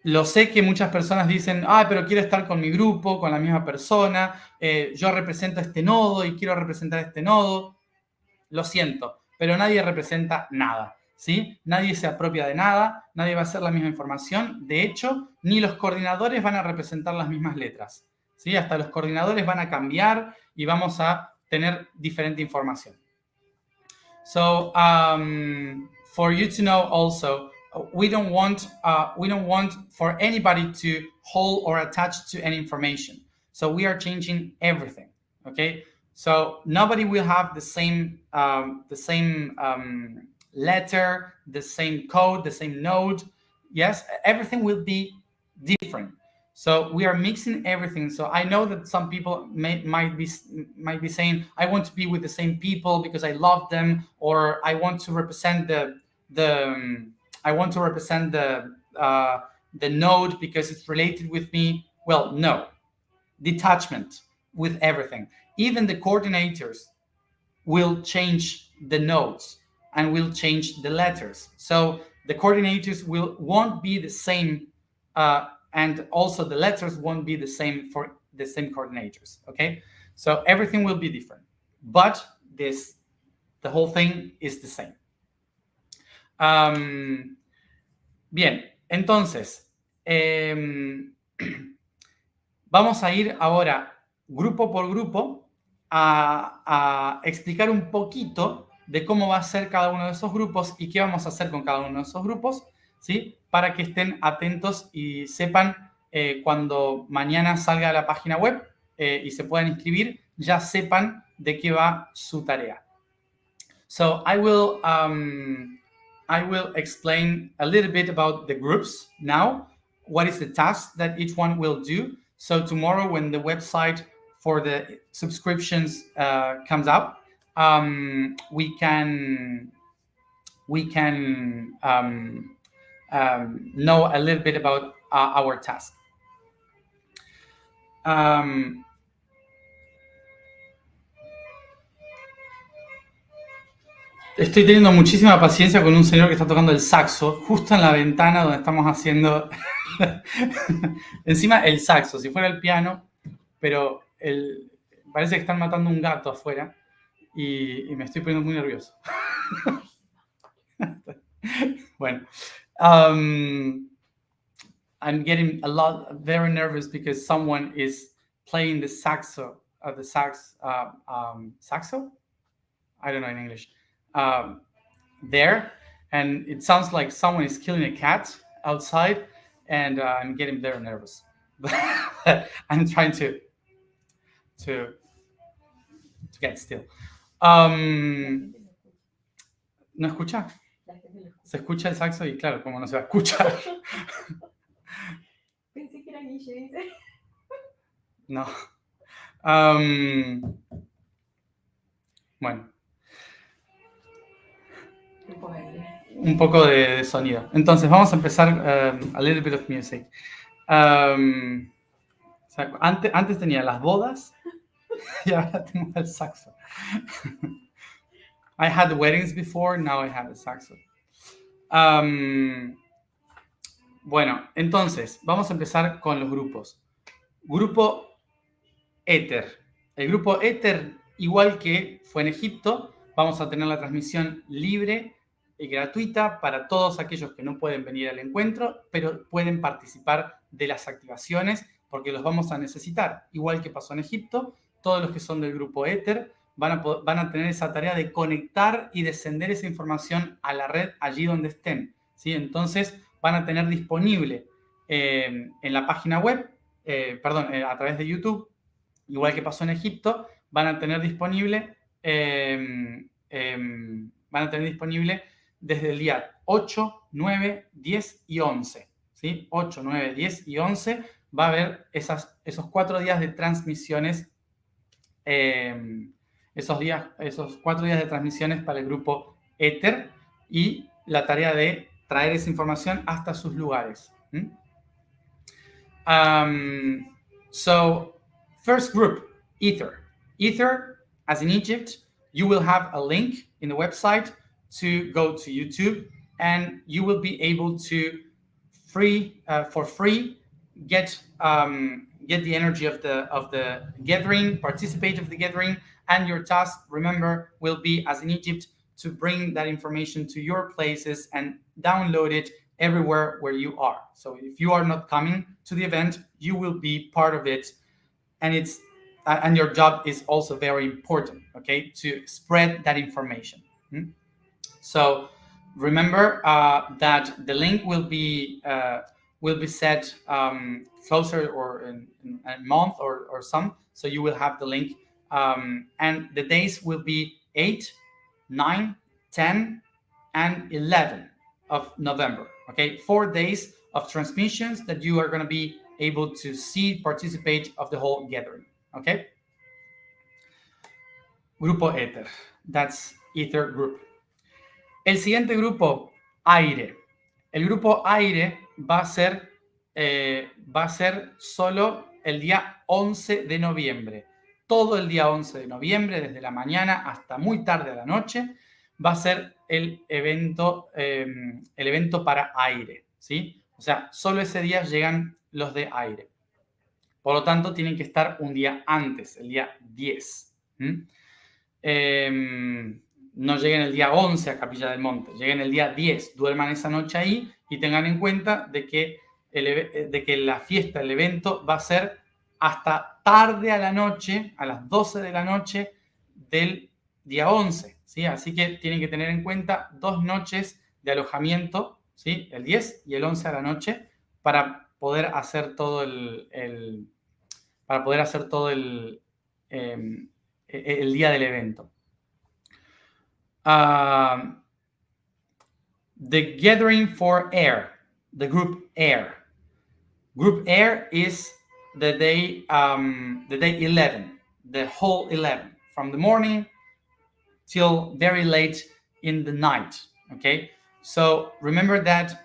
Lo sé que muchas personas dicen, pero quiero estar con mi grupo, con la misma persona, yo represento este nodo y quiero representar este nodo. Lo siento, pero nadie representa nada, ¿sí? Nadie se apropia de nada, nadie va a hacer la misma información. De hecho, ni los coordinadores van a representar las mismas letras, ¿sí? Hasta los coordinadores van a cambiar y vamos a tener diferente información. So, for you to know also, we don't want for anybody to hold or attach to any information. So we are changing everything. Okay. So nobody will have the same letter, the same code, the same node. Yes, everything will be different. So we are mixing everything. So I know that some people might be saying, I want to be with the same people because I love them, or I want to represent the node because it's related with me. Well, no. Detachment with everything. Even the coordinators will change the nodes and will change the letters. So the coordinators won't be the same, and also the letters won't be the same for the same coordinators. Okay, so everything will be different, but the whole thing is the same. Bien, entonces, Vamos a ir ahora, grupo por grupo, a explicar un poquito de cómo va a ser cada uno de esos grupos y qué vamos a hacer con cada uno de esos grupos, ¿sí? Para que estén atentos y sepan cuando mañana salga a la página web y se puedan inscribir, ya sepan de qué va su tarea. So I will explain a little bit about the groups now. What is the task that each one will do? So tomorrow, when the website for the subscriptions comes out, we can know a little bit about our task. Estoy teniendo muchísima paciencia con un señor que está tocando el saxo justo en la ventana donde estamos haciendo encima el saxo, si fuera el piano, pero parece que están matando un gato afuera y me estoy poniendo muy nervioso. Bueno, I'm getting very nervous because someone is playing the saxo, saxo? I don't know in English. There, and it sounds like someone is killing a cat outside, and I'm getting very nervous. I'm trying to get still. ¿No escucha? Se escucha el saxo y claro, como no se va a escuchar. Pensé que era Guille, dice. No. Bueno. Un poco de sonido. Entonces, vamos a empezar a little bit of music. O sea, antes tenía las bodas y ahora tengo el saxo. I had weddings before, now I have a saxo. Bueno, entonces, vamos a empezar con los grupos. Grupo Éter. El grupo Éter, igual que fue en Egipto, vamos a tener la transmisión libre y gratuita para todos aquellos que no pueden venir al encuentro, pero pueden participar de las activaciones porque los vamos a necesitar. Igual que pasó en Egipto, todos los que son del grupo Éter van a tener esa tarea de conectar y descender esa información a la red allí donde estén, ¿sí? Entonces van a tener disponible en la página web, a través de YouTube, igual que pasó en Egipto, van a tener disponible desde el día 8, 9, 10 y 11. ¿Sí? 8, 9, 10 y 11 va a haber esos 4 días de transmisiones, esos 4 días de transmisiones para el grupo Éter y la tarea de traer esa información hasta sus lugares. So, first group, Ether. Ether, as in Egypt, you will have a link in the website to go to YouTube, and you will be able to for free get the energy of the gathering, participate of the gathering, and your task, remember, will be, as in Egypt, to bring that information to your places and download it everywhere where you are. So if you are not coming to the event, you will be part of it, and your job is also very important, okay, to spread that information. So remember that the link will be set closer or in a month or some, so you will have the link, and the days will be 8, 9, 10, and 11 of November, okay? 4 days of transmissions that you are going to be able to participate of the whole gathering, okay? Grupo Éter, that's Ether group. El siguiente grupo, Aire. El grupo Aire va a ser solo el día 11 de noviembre. Todo el día 11 de noviembre, desde la mañana hasta muy tarde a la noche, va a ser el evento para Aire, ¿sí? O sea, solo ese día llegan los de Aire. Por lo tanto, tienen que estar un día antes, el día 10. No lleguen el día 11 a Capilla del Monte, lleguen el día 10, duerman esa noche ahí y tengan en cuenta de que la fiesta, el evento va a ser hasta tarde a la noche, a las 12 de la noche del día 11, ¿sí? Así que tienen que tener en cuenta 2 noches de alojamiento, ¿sí? El 10 y el 11 a la noche, para poder hacer todo el día del evento. The gathering for air, the group air. Group air is the day 11, the whole 11, from the morning till very late in the night. Okay, so remember that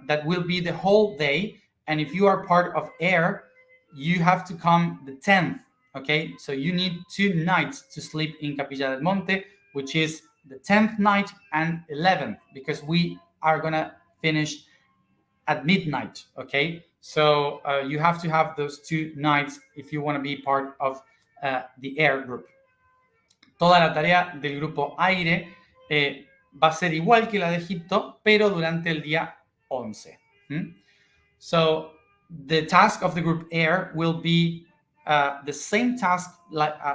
that will be the whole day, and if you are part of air, you have to come the 10th. Okay, so you need 2 nights to sleep in Capilla del Monte, which is the 10th night and 11th, because we are gonna finish at midnight. Okay, so you have to have those 2 nights if you want to be part of the air group. Toda la tarea del grupo aire va a ser igual que la de Egipto, pero durante el día 11. So the task of the group air will be the same task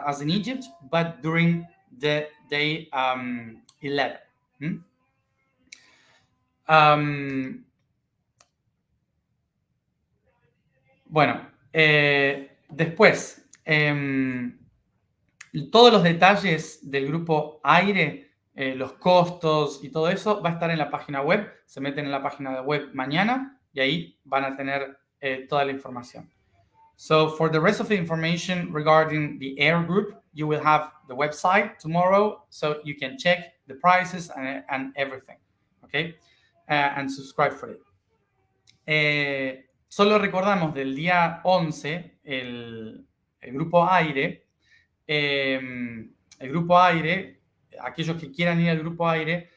as in Egypt, but during the day 11. Bueno, después, todos los detalles del grupo aire, los costos y todo eso va a estar en la página web. Se meten en la página web mañana y ahí van a tener toda la información. So for the rest of the information regarding the air group, you will have the website tomorrow, so you can check the prices and everything. Okay, and subscribe for it. Solo recordamos del día 11 el grupo aire. El grupo aire, aquellos que quieran ir al grupo aire,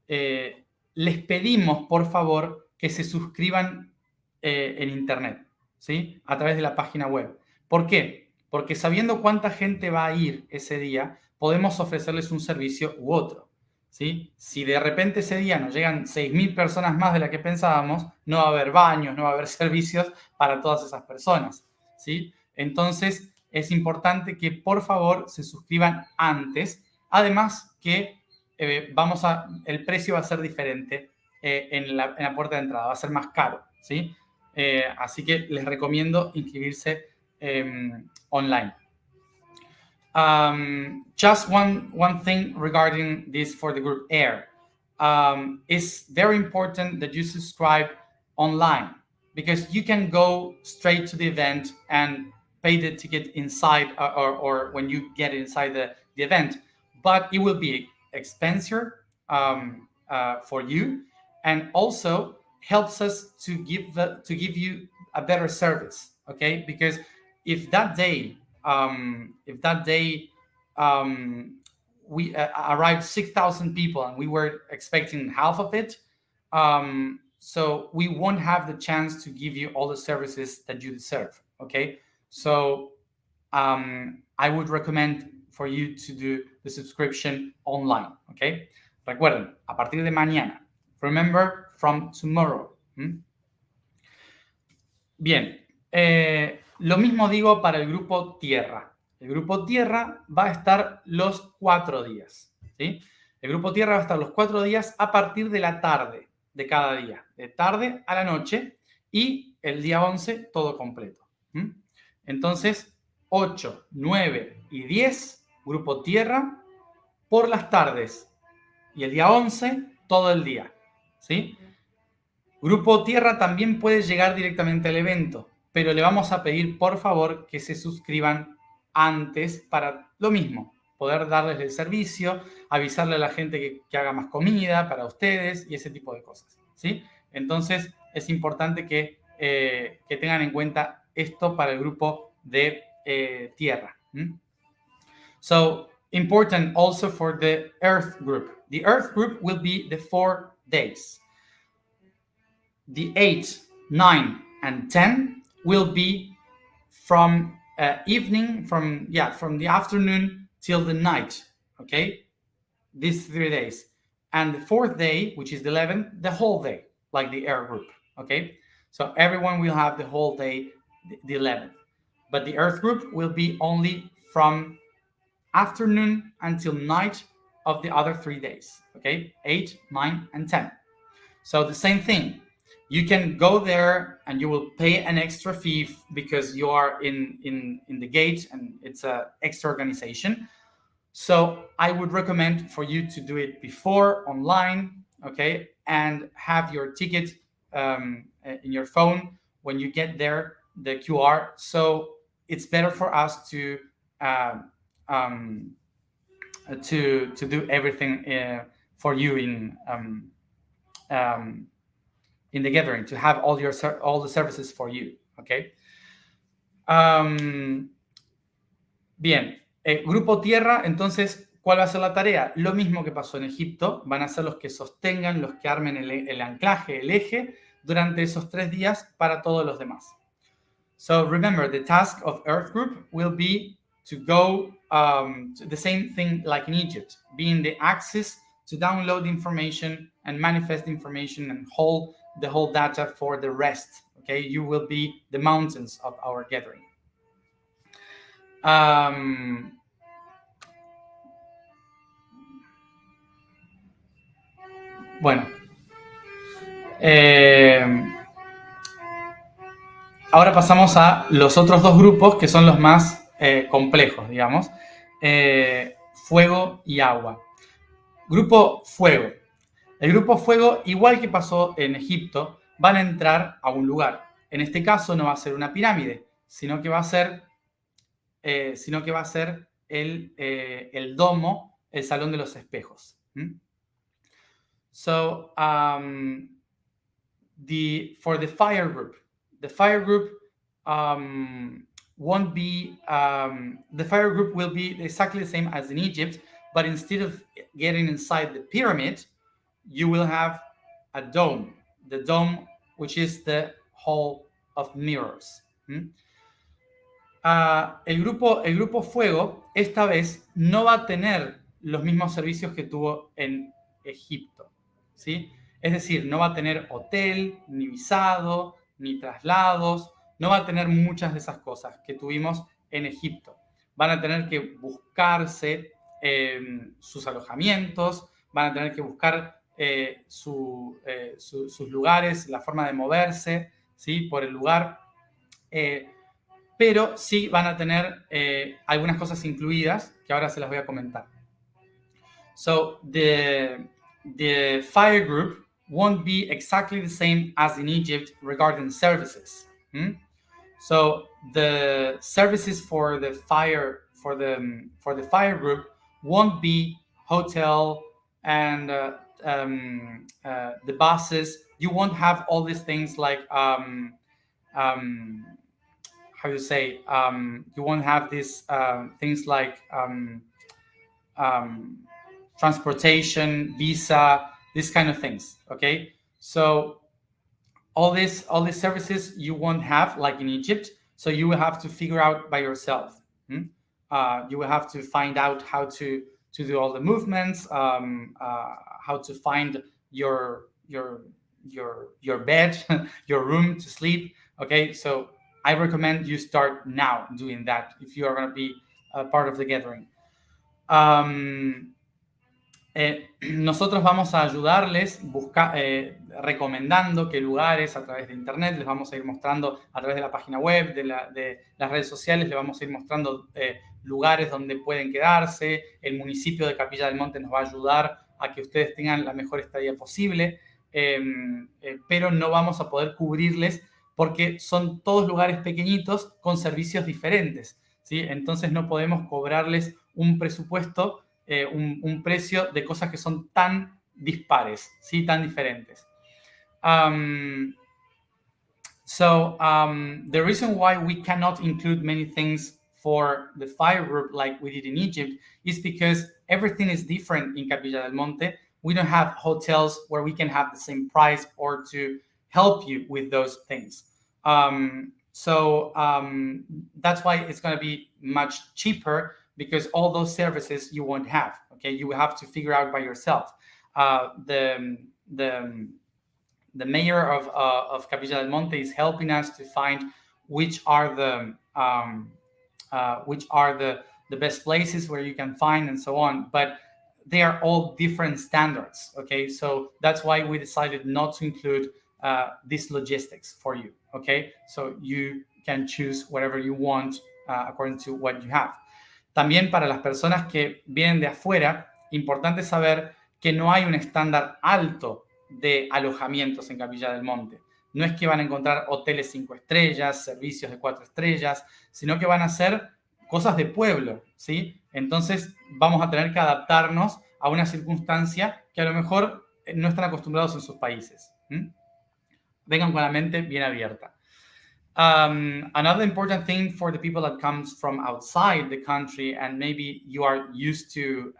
les pedimos por favor que se suscriban en internet, ¿sí? A través de la página web. ¿Por qué? Porque sabiendo cuánta gente va a ir ese día, podemos ofrecerles un servicio u otro, ¿sí? Si de repente ese día nos llegan 6.000 personas más de las que pensábamos, no va a haber baños, no va a haber servicios para todas esas personas, ¿sí? Entonces, es importante que por favor se suscriban antes. Además que el precio va a ser diferente en la puerta de entrada, va a ser más caro, ¿sí? Así que les recomiendo inscribirse online. Just one thing regarding this for the group air. It's very important that you subscribe online, because you can go straight to the event and pay the ticket inside or when you get inside the event, but it will be expensive for you, and also helps us to give you a better service. Okay, because if that day we arrived 6,000 people and we were expecting half of it, so we won't have the chance to give you all the services that you deserve. Okay, so I would recommend for you to do the subscription online. Okay, recuerden, a partir de mañana. Remember, from tomorrow. Bien, lo mismo digo para el grupo tierra. El grupo tierra va a estar los 4 días, ¿sí? El grupo tierra va a estar los 4 días a partir de la tarde de cada día, de tarde a la noche, y el día 11 todo completo. Entonces, 8, 9 y 10, grupo tierra, por las tardes, y el día 11 todo el día, ¿sí? Grupo tierra también puede llegar directamente al evento, pero le vamos a pedir por favor que se suscriban antes para lo mismo, poder darles el servicio, avisarle a la gente que haga más comida para ustedes y ese tipo de cosas, ¿sí? Entonces es importante que tengan en cuenta esto para el grupo de tierra. So, important also for the Earth group. The Earth group will be the 4 days. The 8, 9, and 10 will be from evening, from the afternoon till the night, okay? These 3 days. And the 4th day, which is the 11th, the whole day, like the air group, okay? So everyone will have the whole day the 11th. But the Earth group will be only from afternoon until night of the other 3 days, okay? 8, 9, and 10. So the same thing. You can go there and you will pay an extra fee because you are in the gate and it's an extra organization. So I would recommend for you to do it before online, okay? And have your ticket in your phone when you get there, the QR. So it's better for us to do everything for you in the gathering, to have all the services for you, okay? Bien, grupo tierra, entonces, ¿cuál va a ser la tarea? Lo mismo que pasó en Egipto, van a ser los que sostengan, los que armen el anclaje, el eje, durante esos 3 días para todos los demás. So remember, the task of Earth Group will be to go to the same thing like in Egypt, being the access to download information and manifest information and hold the whole data for the rest, okay? You will be the mountains of our gathering. Bueno, ahora pasamos a los otros 2 grupos que son los más complejos, digamos. Fuego y agua. Grupo fuego. El grupo fuego, igual que pasó en Egipto, van a entrar a un lugar. En este caso no va a ser una pirámide, sino que va a ser el domo, el salón de los espejos. So for the fire group won't be the fire group will be exactly the same as in Egypt, but instead of getting inside the pyramid, you will have a dome, the dome, which is the hall of mirrors. El grupo fuego esta vez no va a tener los mismos servicios que tuvo en Egipto, ¿sí? Es decir, no va a tener hotel, ni visado, ni traslados, no va a tener muchas de esas cosas que tuvimos en Egipto. Van a tener que buscarse sus alojamientos, van a tener que buscar sus lugares, la forma de moverse, ¿sí? Por el lugar. Pero sí van a tener algunas cosas incluidas que ahora se las voy a comentar. So the fire group won't be exactly the same as in Egypt regarding services. So the services for the fire group won't be hotel and the buses. You won't have all these things like how you say, you won't have these things like transportation, visa, these kind of things, okay? So all these services you won't have like in Egypt, so you will have to figure out by yourself. You will have to find out how to do all the movements, how to find your bed, your room to sleep, okay? So I recommend you start now doing that if you are going to be a part of the gathering. Nosotros vamos a ayudarles recomendando qué lugares a través de internet, les vamos a ir mostrando a través de la página web, de las redes sociales, les vamos a ir mostrando lugares donde pueden quedarse. El municipio de Capilla del Monte nos va a ayudar a que ustedes tengan la mejor estadía posible, pero no vamos a poder cubrirles porque son todos lugares pequeñitos con servicios diferentes, ¿sí? Entonces no podemos cobrarles un presupuesto, un precio de cosas que son tan dispares, ¿sí? Tan diferentes. The reason why we cannot include many things for the fire group like we did in Egypt is because everything is different in Capilla del Monte. We don't have hotels where we can have the same price or to help you with those things. That's why it's going to be much cheaper, because all those services you won't have, okay? You will have to figure out by yourself. The mayor of Capilla del Monte is helping us to find which are the best places where you can find and so on, but they are all different standards, okay? So that's why we decided not to include this logistics for you, okay? So you can choose whatever you want according to what you have. También para las personas que vienen de afuera, importante saber que no hay un estándar alto de alojamientos en Capilla del Monte. No es que van a encontrar hoteles 5 estrellas, servicios de 4 estrellas, sino que van a ser cosas de pueblo, ¿sí? Entonces vamos a tener que adaptarnos a una circunstancia que a lo mejor no están acostumbrados en sus países. Vengan con la mente bien abierta. Another important thing for the people that comes from outside the country and maybe you are used to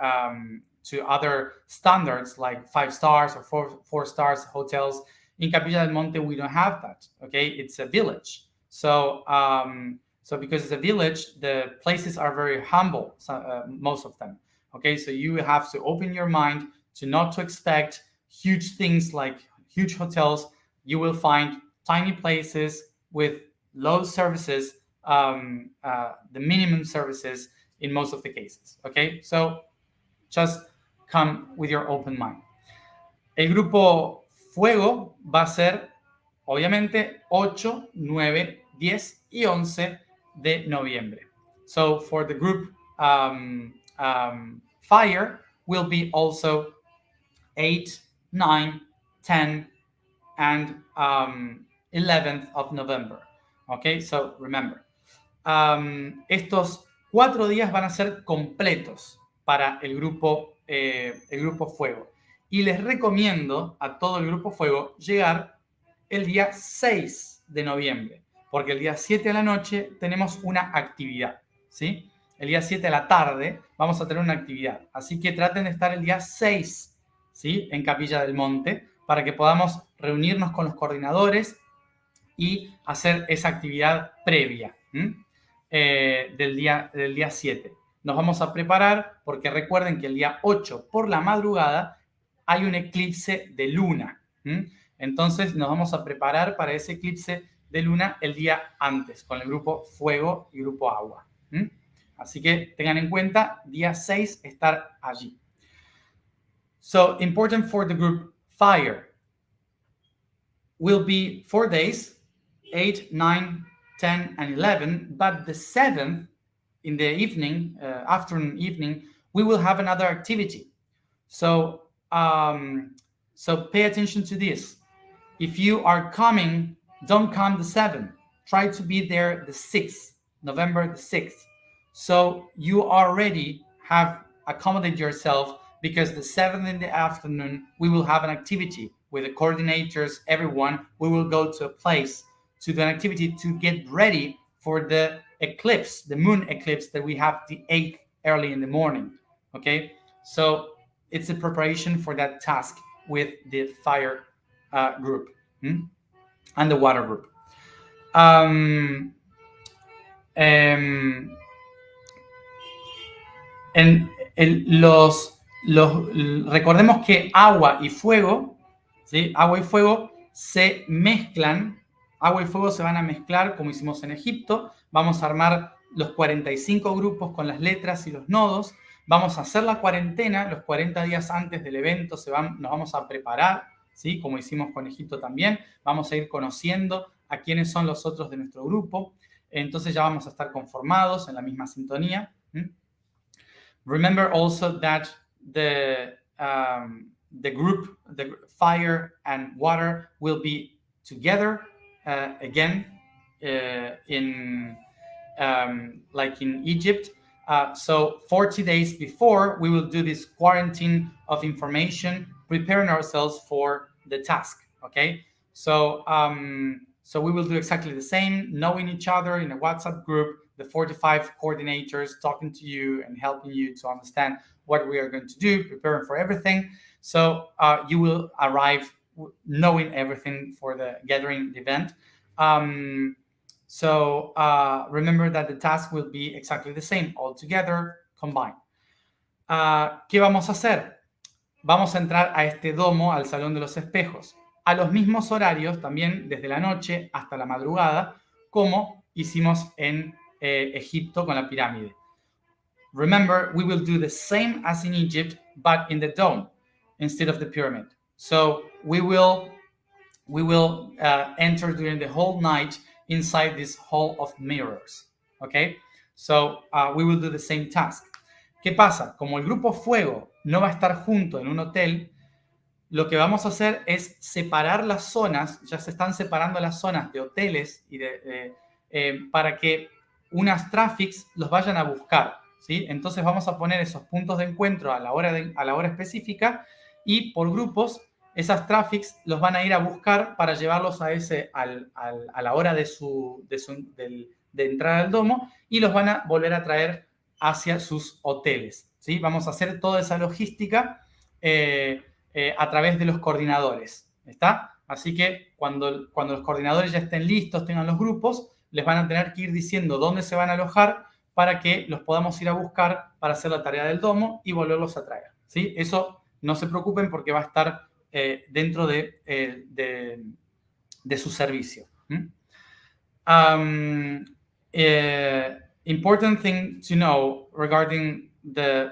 other standards like 5 stars or 4 stars hotels, in Capilla del Monte we don't have that, okay? It's a village. So because it's a village, the places are very humble, most of them, okay? So you have to open your mind to not to expect huge things like huge hotels. You will find tiny places with low services, the minimum services in most of the cases, okay? So just come with your open mind. El grupo Fuego va a ser, obviamente, 8, 9, 10 y 11 de noviembre. So for the group Fire will be also 8, 9, 10, and 11th of November. Okay, so remember. Estos 4 días van a ser completos para el grupo Fuego. Y les recomiendo a todo el grupo Fuego llegar el día 6 de noviembre, porque el día 7 de la noche tenemos una actividad, ¿sí? El día 7 de la tarde vamos a tener una actividad. Así que traten de estar el día 6, ¿sí? En Capilla del Monte, para que podamos reunirnos con los coordinadores y hacer esa actividad previa del día 7. Nos vamos a preparar porque recuerden que el día 8 por la madrugada hay un eclipse de luna. Entonces nos vamos a preparar para ese eclipse de luna el día antes con el grupo Fuego y grupo Agua. Así que tengan en cuenta, día 6 estar allí. So, important for the group Fire will be 4 days, 8, 9, 10, and 11, but the 7th, in the evening, afternoon, evening, we will have another activity. So, pay attention to this. If you are coming, don't come the 7th. Try to be there the 6th, November the 6th. So you already have accommodated yourself because the 7th in the afternoon, we will have an activity with the coordinators, everyone. We will go to a place to do an activity to get ready for the eclipse, the moon eclipse that we have the 8th early in the morning, okay? So it's a preparation for that task with the Fire group and the Water group. Recordemos que agua y fuego, ¿sí? Agua y fuego se mezclan, agua y fuego se van a mezclar como hicimos en Egipto. Vamos a armar los 45 grupos con las letras y los nodos. Vamos a hacer la cuarentena, los 40 días antes del evento nos vamos a preparar, ¿sí? Como hicimos con Egipto también. Vamos a ir conociendo a quiénes son los otros de nuestro grupo. Entonces ya vamos a estar conformados en la misma sintonía. Remember also that the group, the Fire and Water, will be together again like in Egypt. So 40 days before, we will do this quarantine of information, preparing ourselves for the task. Okay, so we will do exactly the same, knowing each other in a WhatsApp group, the 45 coordinators talking to you and helping you to understand what we are going to do, preparing for everything. So you will arrive knowing everything for the gathering event. So remember that the task will be exactly the same, all together, combined. ¿Qué vamos a hacer? Vamos a entrar a este domo, al Salón de los Espejos, a los mismos horarios, también desde la noche hasta la madrugada, como hicimos en Egipto con la pirámide. Remember, we will do the same as in Egypt, but in the dome instead of the pyramid. So we will enter during the whole night inside this hall of mirrors. Okay? So we will do the same task. ¿Qué pasa? Como el grupo Fuego no va a estar junto en un hotel, lo que vamos a hacer es separar las zonas, ya se están separando las zonas de hoteles y para que unas traffics los vayan a buscar, ¿sí? Entonces vamos a poner esos puntos de encuentro a la hora específica y por grupos esas traffics los van a ir a buscar para llevarlos a la hora de entrar al domo y los van a volver a traer hacia sus hoteles, ¿sí? Vamos a hacer toda esa logística a través de los coordinadores, ¿está? Así que cuando los coordinadores ya estén listos, tengan los grupos, les van a tener que ir diciendo dónde se van a alojar para que los podamos ir a buscar para hacer la tarea del domo y volverlos a traer, ¿sí? Eso no se preocupen porque va a estar dentro de su servicio. Important thing to know regarding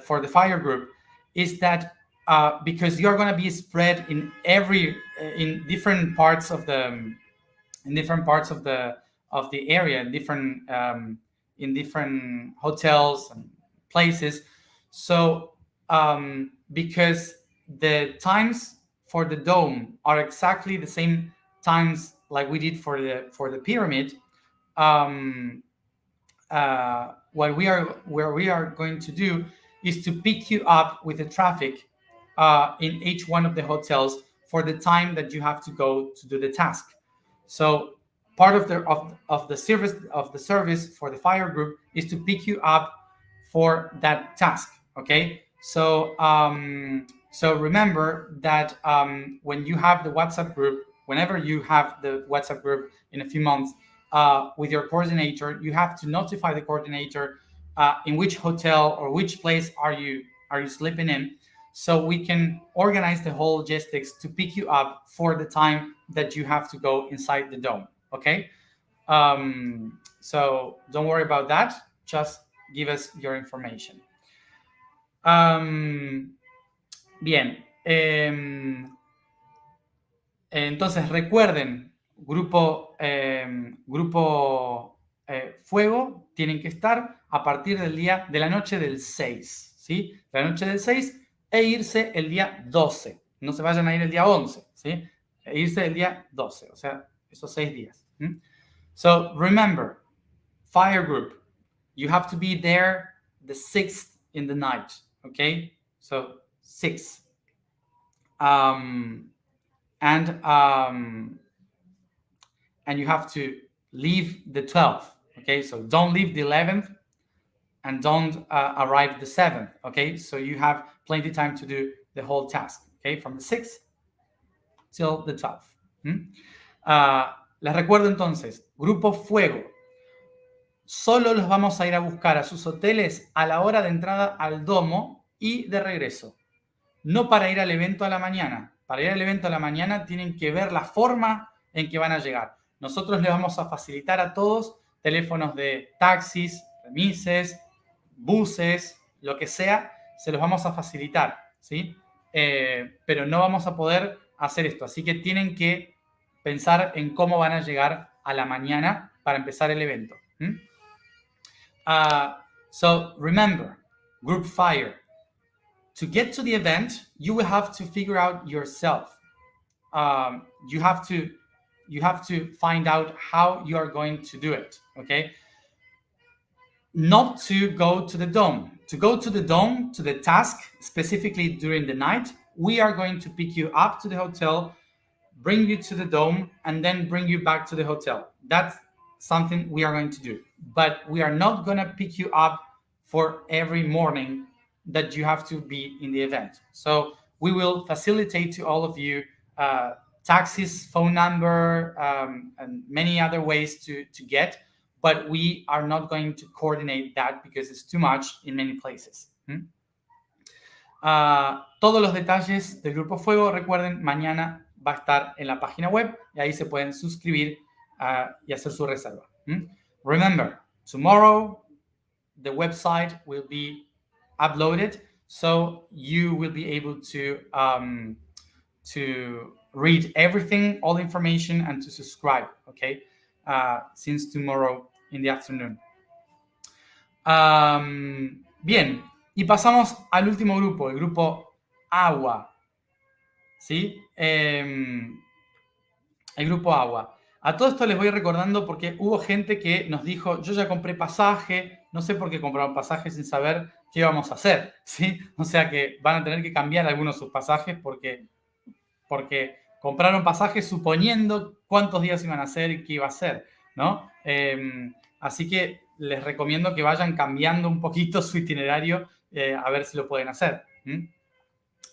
for the fire group is that because you are going to be spread in different parts of the area, in different hotels and places. So because the times for the dome are exactly the same times like we did for the pyramid, what we are going to do is to pick you up with the traffic in each one of the hotels for the time that you have to go to do the task. So part of the service for the fire group is to pick you up for that task. Okay. So remember that when you have the WhatsApp group, whenever you have the WhatsApp group in a few months with your coordinator, you have to notify the coordinator in which hotel or which place are you sleeping in, so we can organize the whole logistics to pick you up for the time that you have to go inside the dome. Okay? So don't worry about that. Just give us your information. Bien. Entonces recuerden, grupo Fuego tienen que estar a partir de la noche del 6, ¿sí? La noche del 6 e irse el día 12. No se vayan a ir el día 11, ¿sí? E irse el día 12, o sea, esos 6 días. So remember, fire group, you have to be there the 6th in the night, okay? So 6. And you have to leave the 12th, okay? So don't leave the 11th and don't arrive the 7th, okay? So you have plenty of time to do the whole task, okay? From the 6th till the 12th. Les recuerdo entonces, Grupo Fuego, solo los vamos a ir a buscar a sus hoteles a la hora de entrada al domo y de regreso. No para ir al evento a la mañana. Para ir al evento a la mañana tienen que ver la forma en que van a llegar. Nosotros les vamos a facilitar a todos teléfonos de taxis, remises, buses, lo que sea, se los vamos a facilitar, ¿sí? Pero no vamos a poder hacer esto. Así que tienen que pensar en cómo van a llegar a la mañana para empezar el evento. So remember, Group Fire. To get to the event, you will have to figure out yourself. You have to find out how you are going to do it, okay? Not to go to the dome. To go to the dome, to the task, specifically during the night, we are going to pick you up to the hotel, bring you to the dome, and then bring you back to the hotel. That's something we are going to do. But we are not going to pick you up for every morning that you have to be in the event. So we will facilitate to all of you taxis, phone number, and many other ways to get, but we are not going to coordinate that because it's too much in many places. Todos los detalles del Grupo Fuego, recuerden, mañana va a estar en la página web y ahí se pueden suscribir y hacer su reserva. Remember, tomorrow the website will be uploaded, so you will be able to read everything, all the information, and to subscribe, okay? Since tomorrow in the afternoon. Bien, y pasamos al último grupo, el grupo agua, ¿sí? El grupo agua. A todo esto les voy recordando porque hubo gente que nos dijo, yo ya compré pasaje, no sé por qué compraron pasaje sin saber qué íbamos a hacer, ¿sí? O sea que van a tener que cambiar algunos de sus pasajes porque compraron pasajes suponiendo cuántos días iban a hacer y qué iba a hacer, ¿no? Así que les recomiendo que vayan cambiando un poquito su itinerario a ver si lo pueden hacer.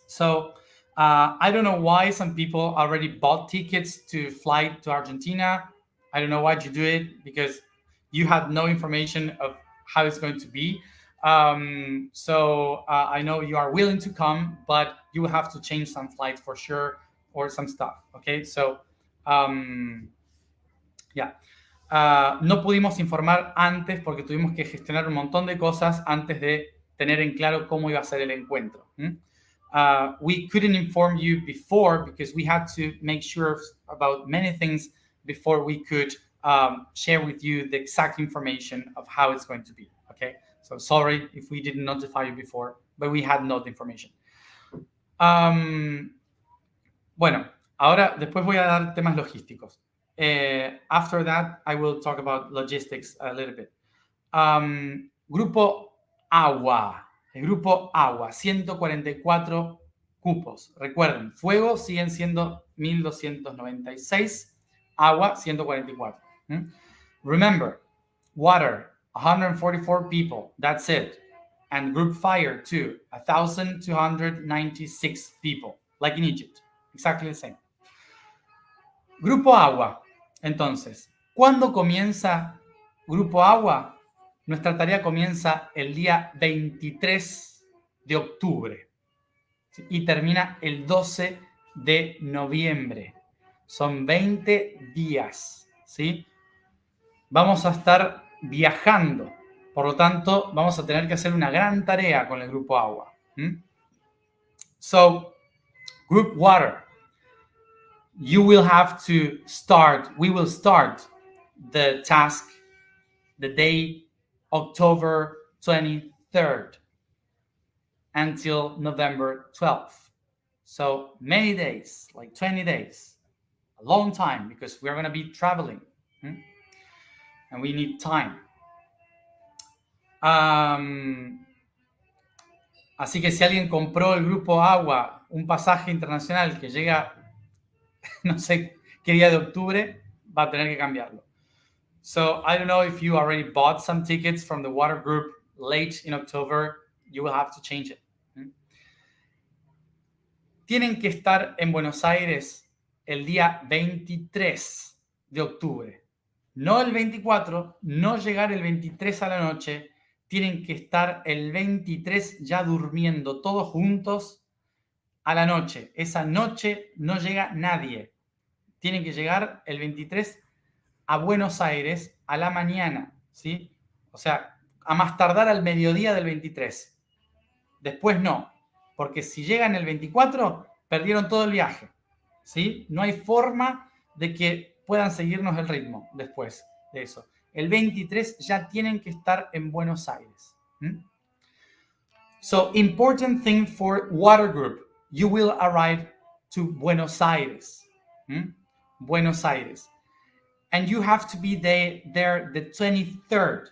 So, I don't know why some people already bought tickets to fly to Argentina. I don't know why you do it, because you had no information of how it's going to be. So I know you are willing to come, but you will have to change some flights for sure, or some stuff. Okay, so yeah. No pudimos informar antes porque tuvimos que gestionar un montón de cosas antes de tener en claro cómo iba a ser el encuentro. We couldn't inform you before because we had to make sure about many things before we could share with you the exact information of how it's going to be. Okay, so sorry if we didn't notify you before, but we had no information. Bueno, ahora después voy a dar temas logísticos. After that, I will talk about logistics a little bit. Grupo agua. El grupo agua, 144 cupos. Recuerden, fuego siguen siendo 1296, agua 144. Remember, water, 144 people, that's it. And group fire too, 1,296 people, like in Egypt, exactly the same. Grupo agua. Entonces, ¿cuándo comienza Grupo Agua? Nuestra tarea comienza el día 23 de octubre y termina el 12 de noviembre. Son 20 días, ¿sí? Vamos a estar viajando, por lo tanto, vamos a tener que hacer una gran tarea con el Grupo Agua. So, Group Water. We will start the task the day October 23rd until November 12th. So many days, like 20 days, a long time, because we're going to be traveling and we need time. Así que si alguien compró el Grupo Agua un pasaje internacional que llega no sé qué día de octubre, va a tener que cambiarlo. So I don't know if you already bought some tickets from the water group late in October, you will have to change it. Tienen que estar en Buenos Aires el día 23 de octubre. No el 24, no llegar el 23 a la noche, tienen que estar el 23 ya durmiendo todos juntos a la noche. Esa noche no llega nadie. Tienen que llegar el 23 a Buenos Aires a la mañana, ¿sí? O sea, a más tardar al mediodía del 23. Después no, porque si llegan el 24, perdieron todo el viaje, ¿sí? No hay forma de que puedan seguirnos el ritmo después de eso. El 23 ya tienen que estar en Buenos Aires. So, important thing for water group, you will arrive to Buenos Aires. Buenos Aires. And you have to be there the 23rd,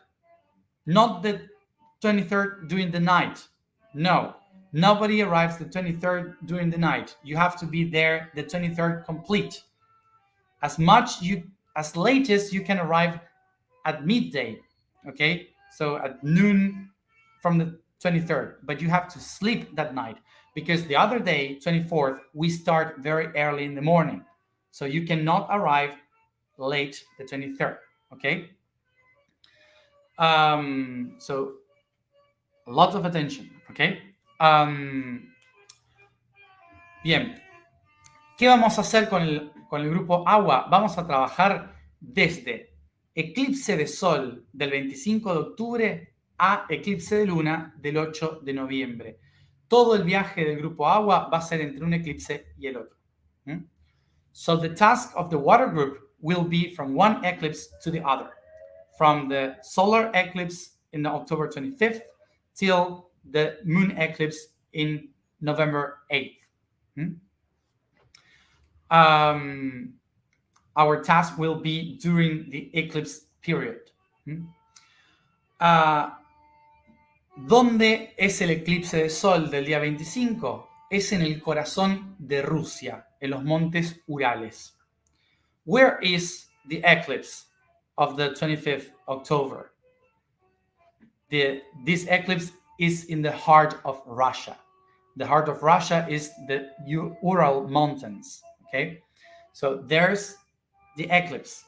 not the 23rd during the night. No, nobody arrives the 23rd during the night. You have to be there the 23rd complete. As late as you can arrive at midday, okay? So at noon from the 23rd, but you have to sleep that night because the other day, 24th, we start very early in the morning. So you cannot arrive late the 23rd, okay? So lots of attention, okay? Bien, ¿qué vamos a hacer con el grupo agua? Vamos a trabajar desde eclipse de sol del 25 de octubre a eclipse de luna del 8 de noviembre. Todo el viaje del grupo agua va a ser entre un eclipse y el otro. So the task of the water group will be from one eclipse to the other, from the solar eclipse in October 25th till the moon eclipse in November 8th. Our task will be during the eclipse period. ¿Dónde es el eclipse de sol del día 25? Es en el corazón de Rusia, en los montes Urales. Where is the eclipse of the 25th October? This eclipse is in the heart of Russia. The heart of Russia is the Ural Mountains. Okay? So there's the eclipse.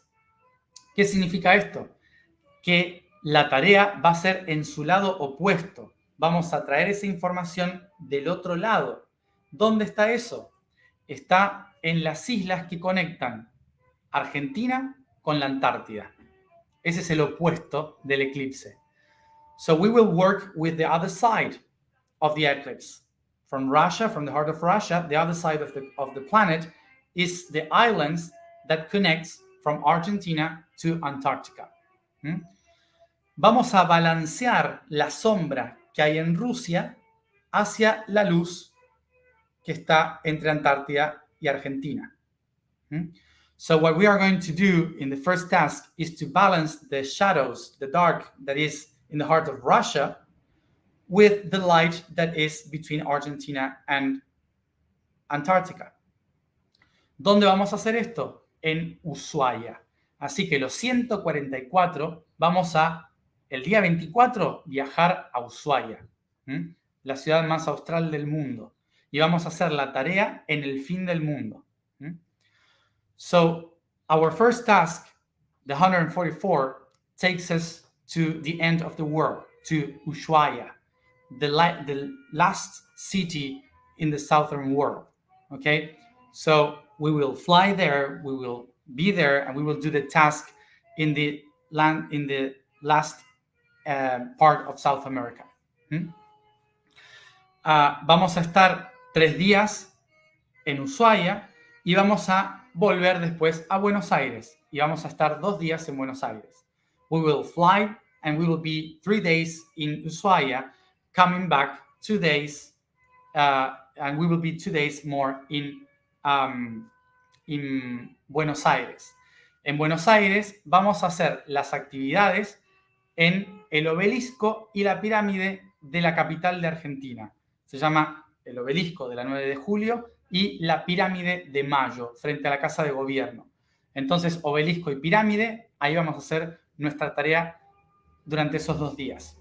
¿Qué significa esto? Que la tarea va a ser en su lado opuesto. Vamos a traer esa información del otro lado. ¿Dónde está eso? Está en las islas que conectan Argentina con la Antártida. Ese es el opuesto del eclipse. So we will work with the other side of the eclipse. From Russia, from the heart of Russia, the other side of the planet is the islands that connects from Argentina to Antarctica. Vamos a balancear la sombra que hay en Rusia hacia la luz que está entre Antártida y Argentina. So what we are going to do in the first task is to balance the shadows, the dark that is in the heart of Russia, with the light that is between Argentina and Antarctica. ¿Dónde vamos a hacer esto? En Ushuaia. Así que los 144 vamos a, el día 24, viajar a Ushuaia, la ciudad más austral del mundo. Y vamos a hacer la tarea en el fin del mundo. So, our first task, the 144, takes us to the end of the world, to Ushuaia, the last city in the southern world. Okay? So, we will fly there, we will be there, and we will do the task in the last part of South America. Vamos a estar 3 días en Ushuaia y vamos a volver después a Buenos Aires y vamos a estar 2 días en Buenos Aires. We will fly and we will be 3 days in Ushuaia, coming back 2 days, and we will be 2 days more in Buenos Aires. En Buenos Aires vamos a hacer las actividades en el obelisco y la pirámide de la capital de Argentina. Se llama el obelisco de la 9 de julio y la pirámide de Mayo, frente a la Casa de Gobierno. Entonces, obelisco y pirámide, ahí vamos a hacer nuestra tarea durante esos 2 días.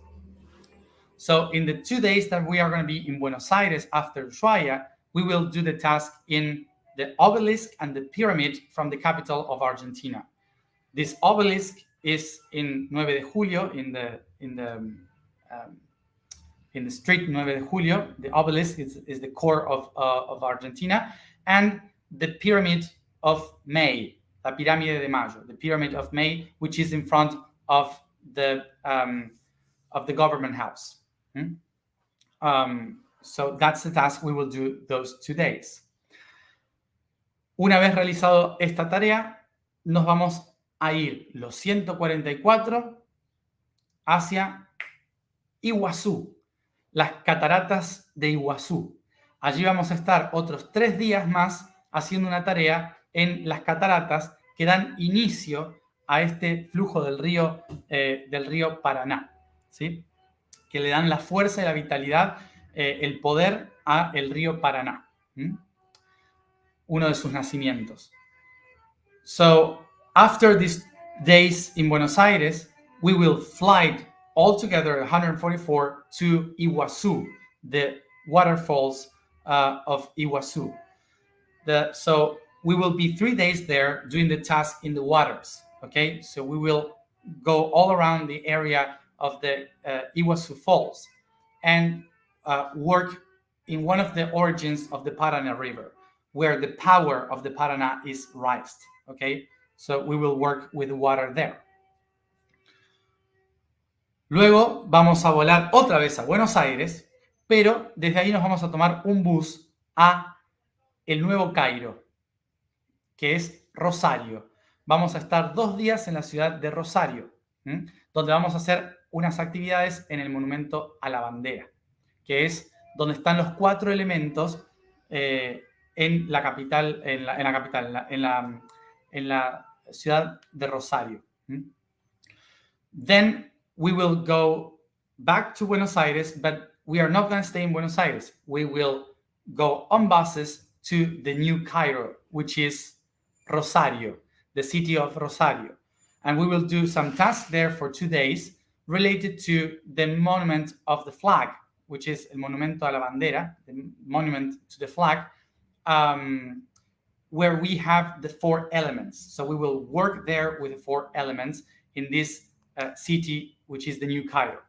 So, in the 2 days that we are going to be in Buenos Aires after Ushuaia, we will do the task in the obelisk and the pyramid from the capital of Argentina. This obelisk is in 9 de Julio, in the street 9 de Julio. The obelisk is the core of Argentina, and the pyramid of May, la pirámide de Mayo, the pyramid of May, which is in front of the government house. So that's the task we will do those 2 days. Una vez realizado esta tarea, nos vamos a ir los 144 hacia Iguazú, las cataratas de Iguazú. Allí vamos a estar otros 3 días más haciendo una tarea en las cataratas que dan inicio a este flujo del río Paraná, ¿sí? Que le dan la fuerza y la vitalidad, el poder al río Paraná, uno de sus nacimientos. So, after these days in Buenos Aires, we will fly all together 144 to Iguazú, the waterfalls of Iguazú. So we will be 3 days there doing the task in the waters. Okay, so we will go all around the area of the Iguazú Falls and work in one of the origins of the Paraná River, where the power of the Paraná is raised. Okay, so we will work with the water there. Luego vamos a volar otra vez a Buenos Aires, pero desde ahí nos vamos a tomar un bus a el Nuevo Cairo, que es Rosario. Vamos a estar 2 días en la ciudad de Rosario, donde vamos a hacer unas actividades en el Monumento a la Bandera, que es donde están los 4 elementos en la capital, en la ciudad de Rosario. Then we will go back to Buenos Aires, but we are not going to stay in Buenos Aires. We will go on buses to the New Cairo, which is Rosario, the city of Rosario. And we will do some tasks there for 2 days related to the monument of the flag, which is el Monumento a la Bandera, the monument to the flag, where we have the 4 elements. So we will work there with the 4 elements in this city, which is the New Cairo.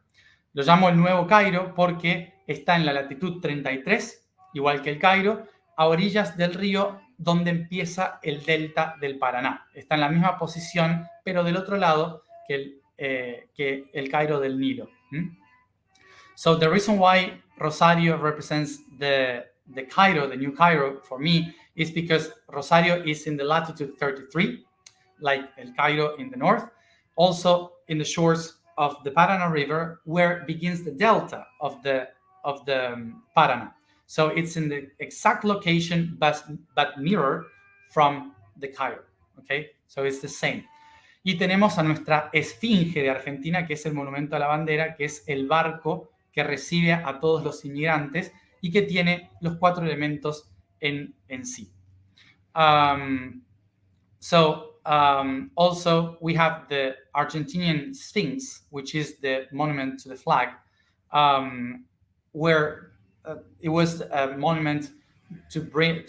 Lo llamo el Nuevo Cairo porque está en la latitud 33, igual que el Cairo, a orillas del río donde empieza el delta del Paraná. Está en la misma posición, pero del otro lado que el Cairo del Nilo. So the reason why Rosario represents the Cairo, the New Cairo, for me, is because Rosario is in the latitude 33, like El Cairo in the north, also in the shores of the Paraná River, where begins the delta of the Paraná. So it's in the exact location, but nearer from the Cairo. Okay, so it's the same. Y tenemos a nuestra esfinge de Argentina, que es el Monumento a la Bandera, que es el barco que recibe a todos los inmigrantes y que tiene los 4 elementos en sí. Also, we have the Argentinian Sphinx, which is the monument to the flag, where it was a monument to bring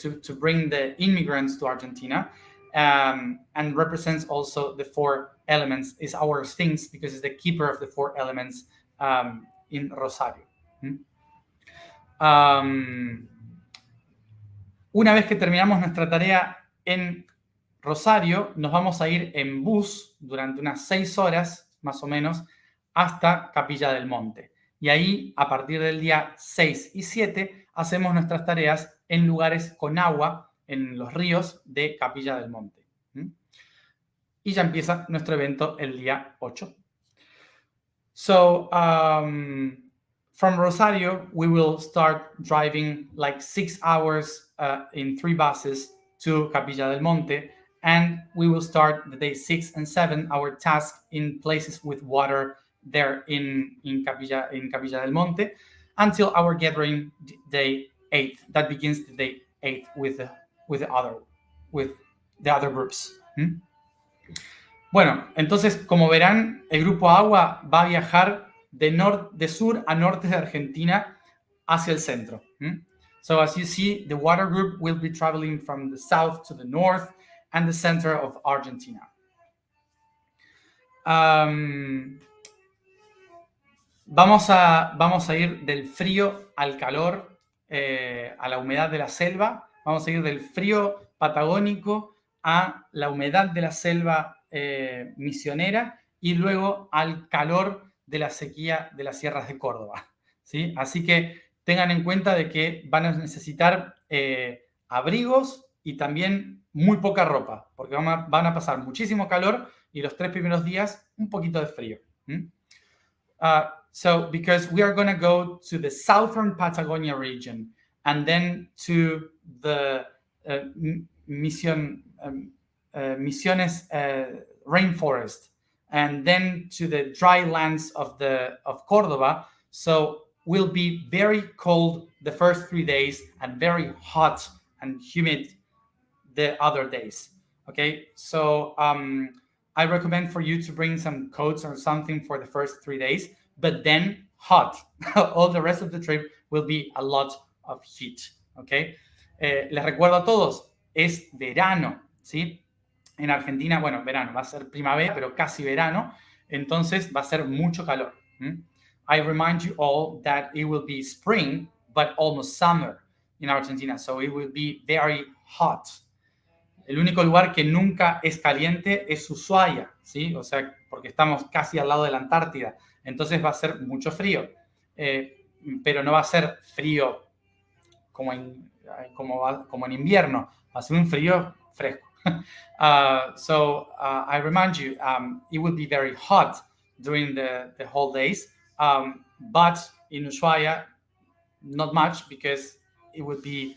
the immigrants to Argentina, and represents also the 4 elements. Is our Sphinx because it's the keeper of the 4 elements in Rosario. Una vez que terminamos nuestra tarea en Rosario, nos vamos a ir en bus durante unas 6 horas, más o menos, hasta Capilla del Monte. Y ahí, a partir del día 6 y 7, hacemos nuestras tareas en lugares con agua, en los ríos de Capilla del Monte. Y ya empieza nuestro evento el día 8. So, from Rosario, we will start driving like 6 hours in 3 buses to Capilla del Monte, and we will start the day 6 and 7, our task in places with water there in Capilla del Monte, until our gathering day 8. That begins the day 8 with the other groups. Bueno, entonces, como verán, el grupo Agua va a viajar de sur a norte de Argentina hacia el centro. So as you see, the water group will be traveling from the south to the north and the center of Argentina. Vamos a ir del frío al calor, a la humedad de la selva. Vamos a ir del frío patagónico a la humedad de la selva misionera y luego al calor de la sequía de las sierras de Córdoba, ¿sí? Así que tengan en cuenta de que van a necesitar abrigos y también muy poca ropa, porque van a pasar muchísimo calor y los 3 primeros días un poquito de frío. So, because we are going to go to the southern Patagonia region and then to the Misiones rainforest, and then to the dry lands of Córdoba. So will be very cold the first 3 days and very hot and humid the other days. Okay, so I recommend for you to bring some coats or something for the first 3 days, but then hot. All the rest of the trip will be a lot of heat. Okay, les recuerdo a todos, es verano, ¿sí? En Argentina, bueno, verano, va a ser primavera, pero casi verano, entonces va a ser mucho calor. I remind you all that it will be spring, but almost summer in Argentina, so it will be very hot. El único lugar que nunca es caliente es Ushuaia, ¿sí? O sea, porque estamos casi al lado de la Antártida. Entonces va a ser mucho frío. Pero no va a ser frío como en invierno. Va a ser un frío fresco. So I remind you, it will be very hot during the whole days. But in Ushuaia, not much, because it would be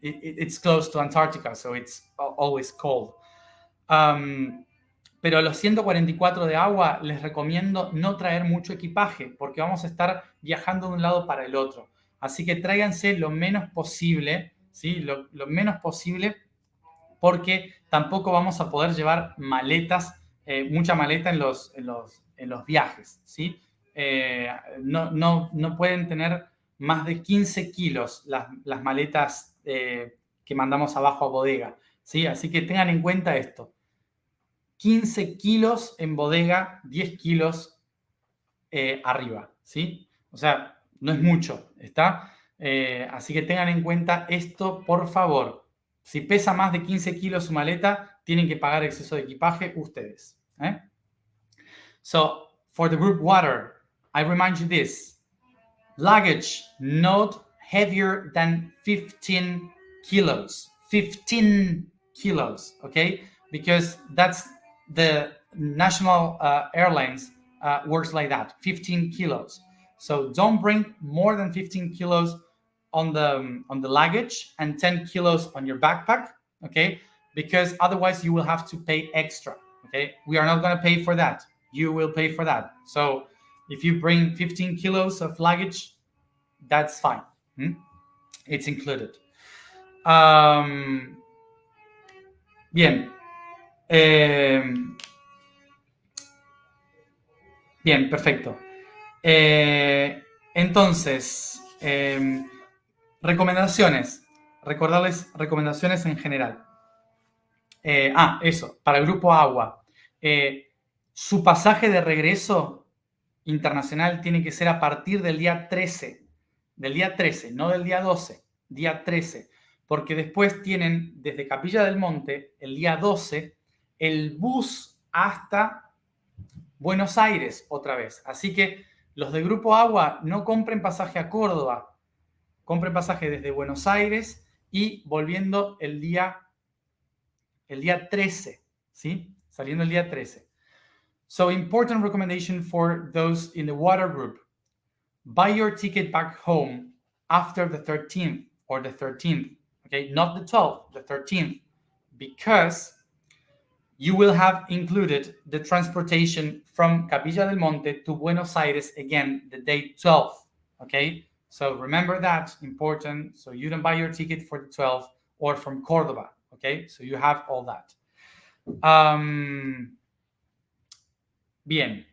it's close to Antarctica, so it's always cold. Pero los 144 de agua les recomiendo no traer mucho equipaje, porque vamos a estar viajando de un lado para el otro. Así que tráiganse lo menos posible, ¿sí? Lo menos posible, porque tampoco vamos a poder llevar maletas, mucha maleta en los viajes, ¿sí? No pueden tener más de 15 kilos las maletas que mandamos abajo a bodega, ¿sí? Así que tengan en cuenta esto. 15 kilos en bodega, 10 kilos arriba, ¿sí? O sea, no es mucho, ¿está? Así que tengan en cuenta esto, por favor. Si pesa más de 15 kilos su maleta, tienen que pagar exceso de equipaje ustedes. So, for the group water, I remind you this. Luggage not heavier than 15 kilos. 15 kilos, okay? Because that's the national airlines works like that, 15 kilos. So don't bring more than 15 kilos on the luggage and 10 kilos on your backpack, okay? Because otherwise you will have to pay extra, okay? We are not going to pay for that. You will pay for that. So if you bring 15 kilos of luggage, that's fine. It's included. Bien. Bien, perfecto. Entonces, recomendaciones. Recordarles recomendaciones en general. Eso, para el grupo agua. Su pasaje de regreso internacional tiene que ser a partir del día 13. Del día 13, no del día 12. Día 13. Porque después tienen desde Capilla del Monte, el día 12, el bus hasta Buenos Aires otra vez. Así que los de Grupo Agua no compren pasaje a Córdoba. Compren pasaje desde Buenos Aires y volviendo el día 13, ¿sí? Saliendo el día 13. So, important recommendation for those in the water group. Buy your ticket back home after the 13th or the 13th, okay? Not the 12th, the 13th, because you will have included the transportation from Capilla del Monte to Buenos Aires again, the day 12th, okay? So remember that, important, so you don't buy your ticket for the 12th or from Córdoba, okay? So you have all that. Bien.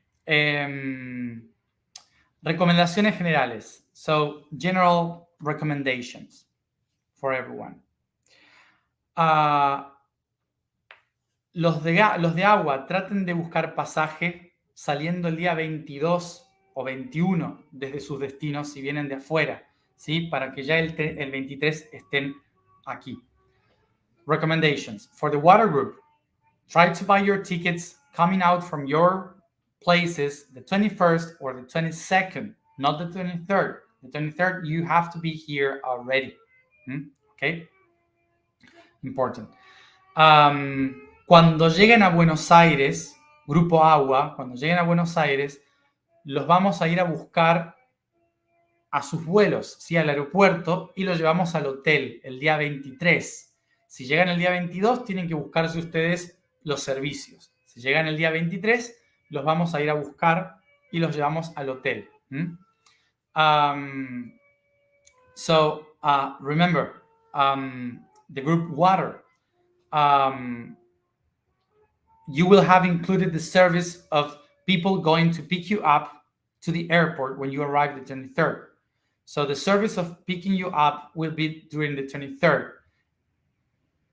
Recomendaciones generales. So, general recommendations for everyone. Los de agua, traten de buscar pasaje saliendo el día 22 o 21 desde sus destinos si vienen de afuera, ¿sí? Para que ya el 23 estén aquí. Recommendations. For the water group, try to buy your tickets coming out from your places the 21st or the 22nd, not the 23rd. The 23rd, you have to be here already. Okay? Important. Cuando lleguen a Buenos Aires, Grupo Agua, cuando lleguen a Buenos Aires, los vamos a ir a buscar a sus vuelos, ¿sí? Al aeropuerto, y los llevamos al hotel el día 23. Si llegan el día 22, tienen que buscarse ustedes los servicios. Si llegan el día 23, los vamos a ir a buscar y los llevamos al hotel. So, remember, the group water, you will have included the service of people going to pick you up to the airport when you arrive the 23rd. So the service of picking you up will be during the 23rd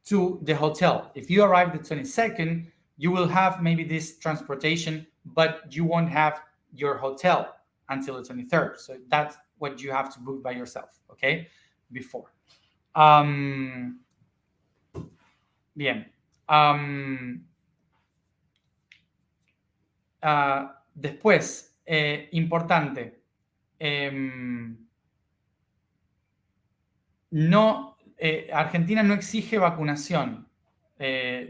to the hotel. If you arrive the 22nd, you will have maybe this transportation, but you won't have your hotel until the 23rd. So that's what you have to book by yourself, okay? Before. Bien. Después, importante, Argentina no exige vacunación.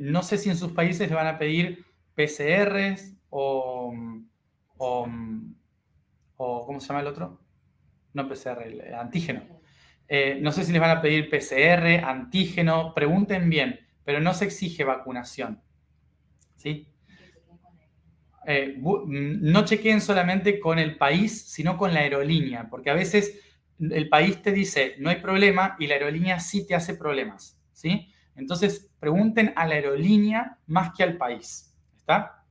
No sé si en sus países le van a pedir PCRs o ¿cómo se llama el otro? No PCR, el antígeno. No sé si les van a pedir PCR, antígeno, pregunten bien, pero no se exige vacunación. ¿Sí? No chequeen solamente con el país, sino con la aerolínea, porque a veces el país te dice no hay problema y la aerolínea sí te hace problemas, ¿sí? Entonces pregunten a la aerolínea más que al país, ¿está?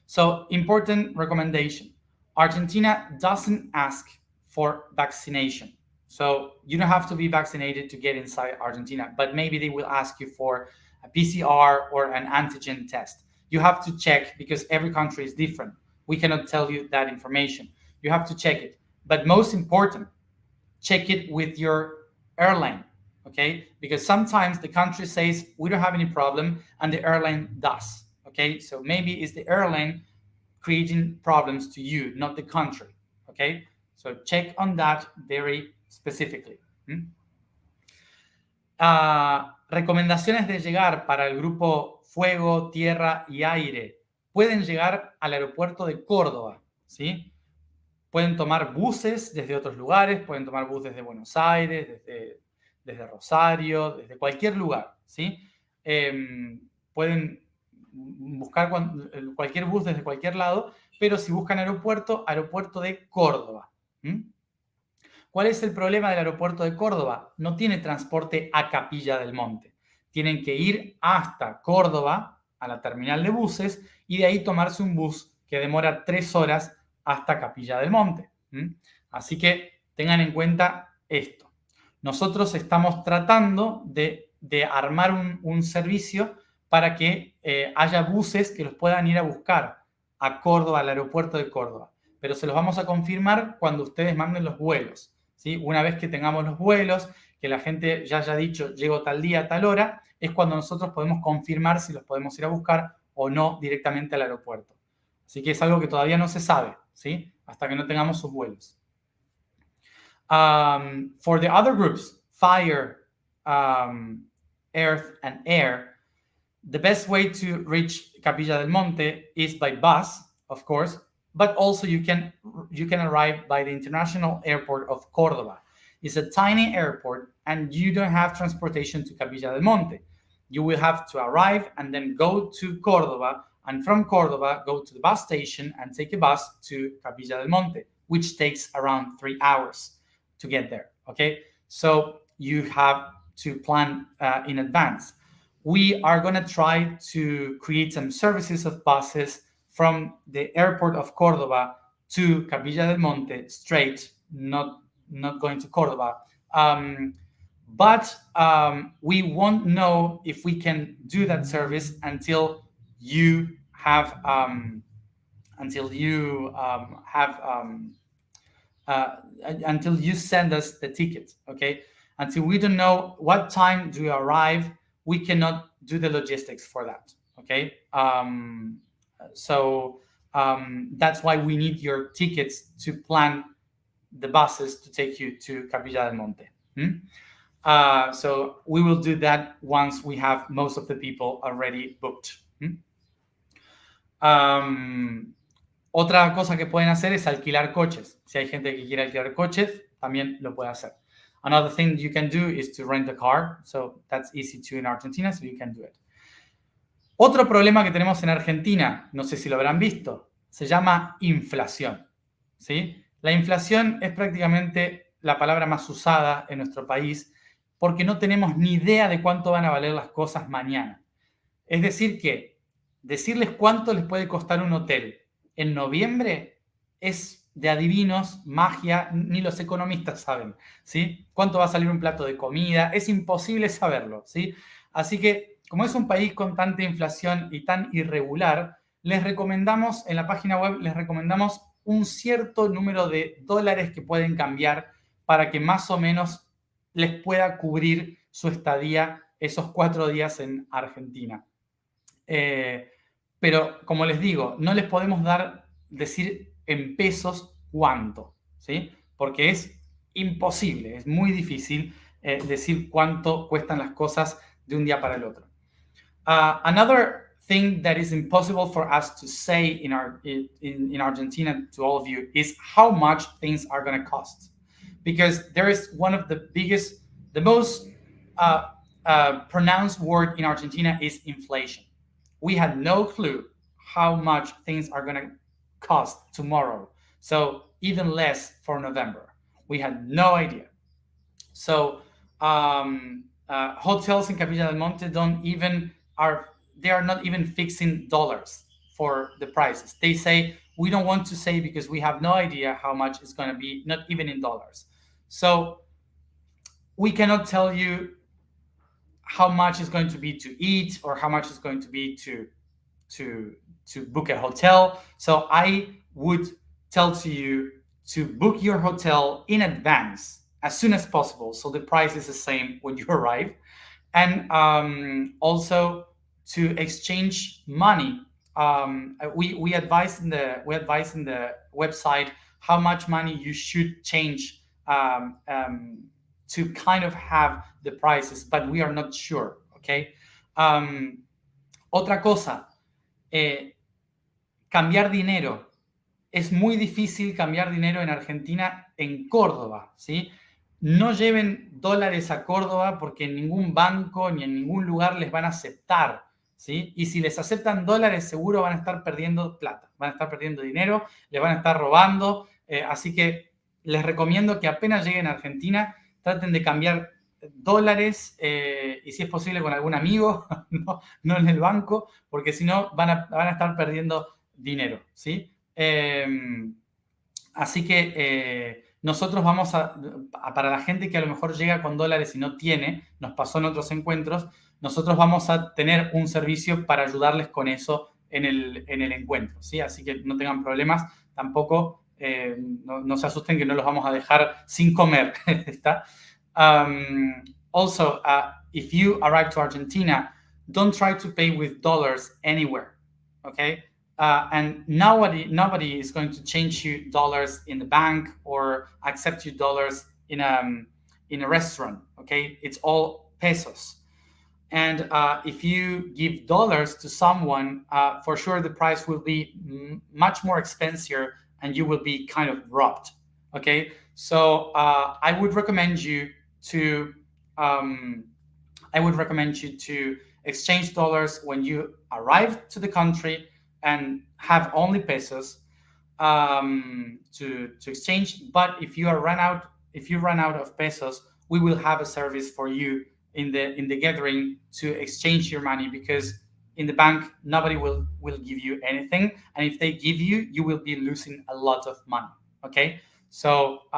So, important recommendation. Argentina doesn't ask for vaccination. So, you don't have to be vaccinated to get inside Argentina, but maybe they will ask you for a PCR or an antigen test. You have to check because every country is different. We cannot tell you that information. You have to check it. But most important, check it with your airline, okay? Because sometimes the country says we don't have any problem and the airline does, okay? So maybe it's the airline creating problems to you, not the country, okay? So check on that very specifically. Recomendaciones de llegar para el grupo Fuego, Tierra y Aire. Pueden llegar al aeropuerto de Córdoba, ¿sí? Pueden tomar buses desde otros lugares, pueden tomar buses desde Buenos Aires, desde Rosario, desde cualquier lugar, ¿sí? Pueden buscar cualquier bus desde cualquier lado, pero si buscan aeropuerto, aeropuerto de Córdoba. ¿Cuál es el problema del aeropuerto de Córdoba? No tiene transporte a Capilla del Monte. Tienen que ir hasta Córdoba, a la terminal de buses, y de ahí tomarse un bus que demora 3 horas hasta Capilla del Monte. Así que tengan en cuenta esto. Nosotros estamos tratando de armar un servicio para que haya buses que los puedan ir a buscar a Córdoba, al aeropuerto de Córdoba. Pero se los vamos a confirmar cuando ustedes manden los vuelos. ¿Sí? Una vez que tengamos los vuelos, que la gente ya haya dicho llego tal día, tal hora, es cuando nosotros podemos confirmar si los podemos ir a buscar o no directamente al aeropuerto. Así que es algo que todavía no se sabe, ¿sí? Hasta que no tengamos sus vuelos. For the other groups, fire, earth, and air, the best way to reach Capilla del Monte is by bus, of course, but also you can arrive by the International Airport of Córdoba. It's a tiny airport and you don't have transportation to Capilla del Monte. You will have to arrive and then go to Córdoba, and from Córdoba go to the bus station and take a bus to Capilla del Monte, which takes around 3 hours to get there, okay? So you have to plan in advance. We are going to try to create some services of buses from the airport of Córdoba to Capilla del Monte straight, not going to Córdoba. But we won't know if we can do that service until you have until you send us the ticket, okay? Until we don't know what time do you arrive, we cannot do the logistics for that, okay? So that's why we need your tickets to plan the buses to take you to Capilla del Monte. So we will do that once we have most of the people already booked. Otra cosa que pueden hacer es alquilar coches. Si hay gente que quiere alquilar coches, también lo puede hacer. Another thing you can do is to rent a car. So that's easy too in Argentina, so you can do it. Otro problema que tenemos en Argentina, no sé si lo habrán visto, se llama inflación, ¿sí? La inflación es prácticamente la palabra más usada en nuestro país porque no tenemos ni idea de cuánto van a valer las cosas mañana. Es decir que decirles cuánto les puede costar un hotel en noviembre es de adivinos, magia, ni los economistas saben, ¿sí? ¿Cuánto va a salir un plato de comida? Es imposible saberlo, ¿sí? Así que, como es un país con tanta inflación y tan irregular, les recomendamos, en la página web, les recomendamos un cierto número de dólares que pueden cambiar para que más o menos les pueda cubrir su estadía esos 4 días en Argentina. Pero como les digo, no les podemos decir en pesos cuánto, ¿sí? Porque es imposible, es muy difícil decir cuánto cuestan las cosas de un día para el otro. Another thing that is impossible for us to say in Argentina to all of you is how much things are going to cost, because there is one of the biggest, the most pronounced word in Argentina is inflation. We had no clue how much things are going to cost tomorrow, so even less for November. We had no idea. So hotels in Capilla del Monte they are not even fixing dollars for the prices. They say, we don't want to say because we have no idea how much it's going to be, not even in dollars. So we cannot tell you how much it's going to be to eat or how much it's going to be to book a hotel. So I would tell to you to book your hotel in advance as soon as possible, so the price is the same when you arrive, and also to exchange money. We advise in the website how much money you should change to kind of have the prices, but we are not sure. Okay. Otra cosa, cambiar dinero. Es muy difícil cambiar dinero en Argentina, en Córdoba, ¿sí? No lleven dólares a Córdoba porque en ningún banco ni en ningún lugar les van a aceptar, ¿sí? Y si les aceptan dólares, seguro van a estar perdiendo plata, van a estar perdiendo dinero, les van a estar robando. Así que les recomiendo que apenas lleguen a Argentina, traten de cambiar dólares y si es posible con algún amigo, no en el banco, porque si no van a estar perdiendo dinero, ¿sí? Así que nosotros vamos para la gente que a lo mejor llega con dólares y no tiene, nos pasó en otros encuentros, nosotros vamos a tener un servicio para ayudarles con eso en el encuentro, ¿sí? Así que no tengan problemas, tampoco no se asusten que no los vamos a dejar sin comer, ¿está? Also, if you arrive to Argentina, don't try to pay with dollars anywhere, okay? And nobody is going to change you dollars in the bank or accept you dollars in a restaurant. Okay, it's all pesos. And if you give dollars to someone, for sure the price will be much more expensive, and you will be kind of robbed. Okay, so I would recommend you to exchange dollars when you arrive to the country and have only pesos to exchange. But if you run out of pesos, we will have a service for you in the gathering to exchange your money, because in the bank nobody will give you anything, and if they give you, you will be losing a lot of money. Okay, so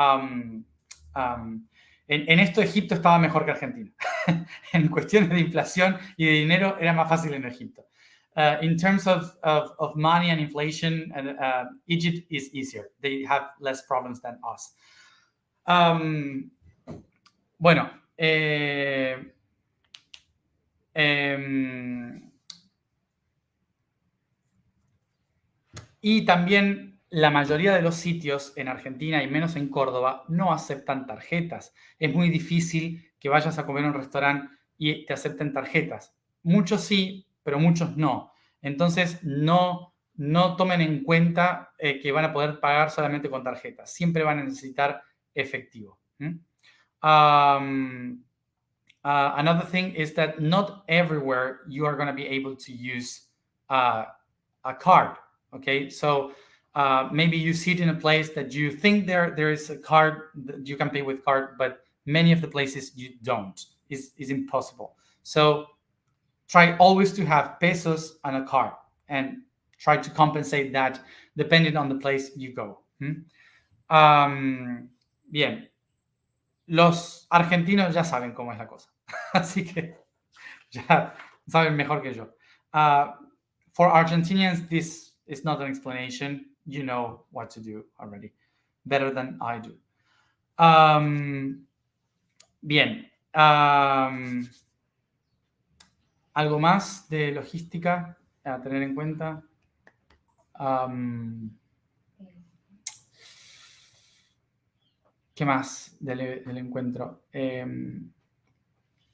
en esto Egipto estaba mejor que Argentina. En cuestiones de inflación y de dinero era más fácil en Egipto. In terms of money and inflation, Egypt is easier. They have less problems than us. Bueno, y también la mayoría de los sitios en Argentina, y menos en Córdoba, no aceptan tarjetas. Es muy difícil que vayas a comer a un restaurante y te acepten tarjetas. Muchos sí, pero muchos no. Entonces, no tomen en cuenta que van a poder pagar solamente con tarjetas. Siempre van a necesitar efectivo. Another thing is that not everywhere you are going to be able to use a card. Okay, so maybe you sit in a place that you think there is a card that you can pay with card, but many of the places you don't. Is impossible. So try always to have pesos on a card and try to compensate that depending on the place you go. Bien. Los argentinos ya saben cómo es la cosa. Así que ya saben mejor que yo. For Argentinians, this is not an explanation. You know what to do already. Better than I do. Bien. ¿Algo más de logística a tener en cuenta? ¿Qué más del encuentro?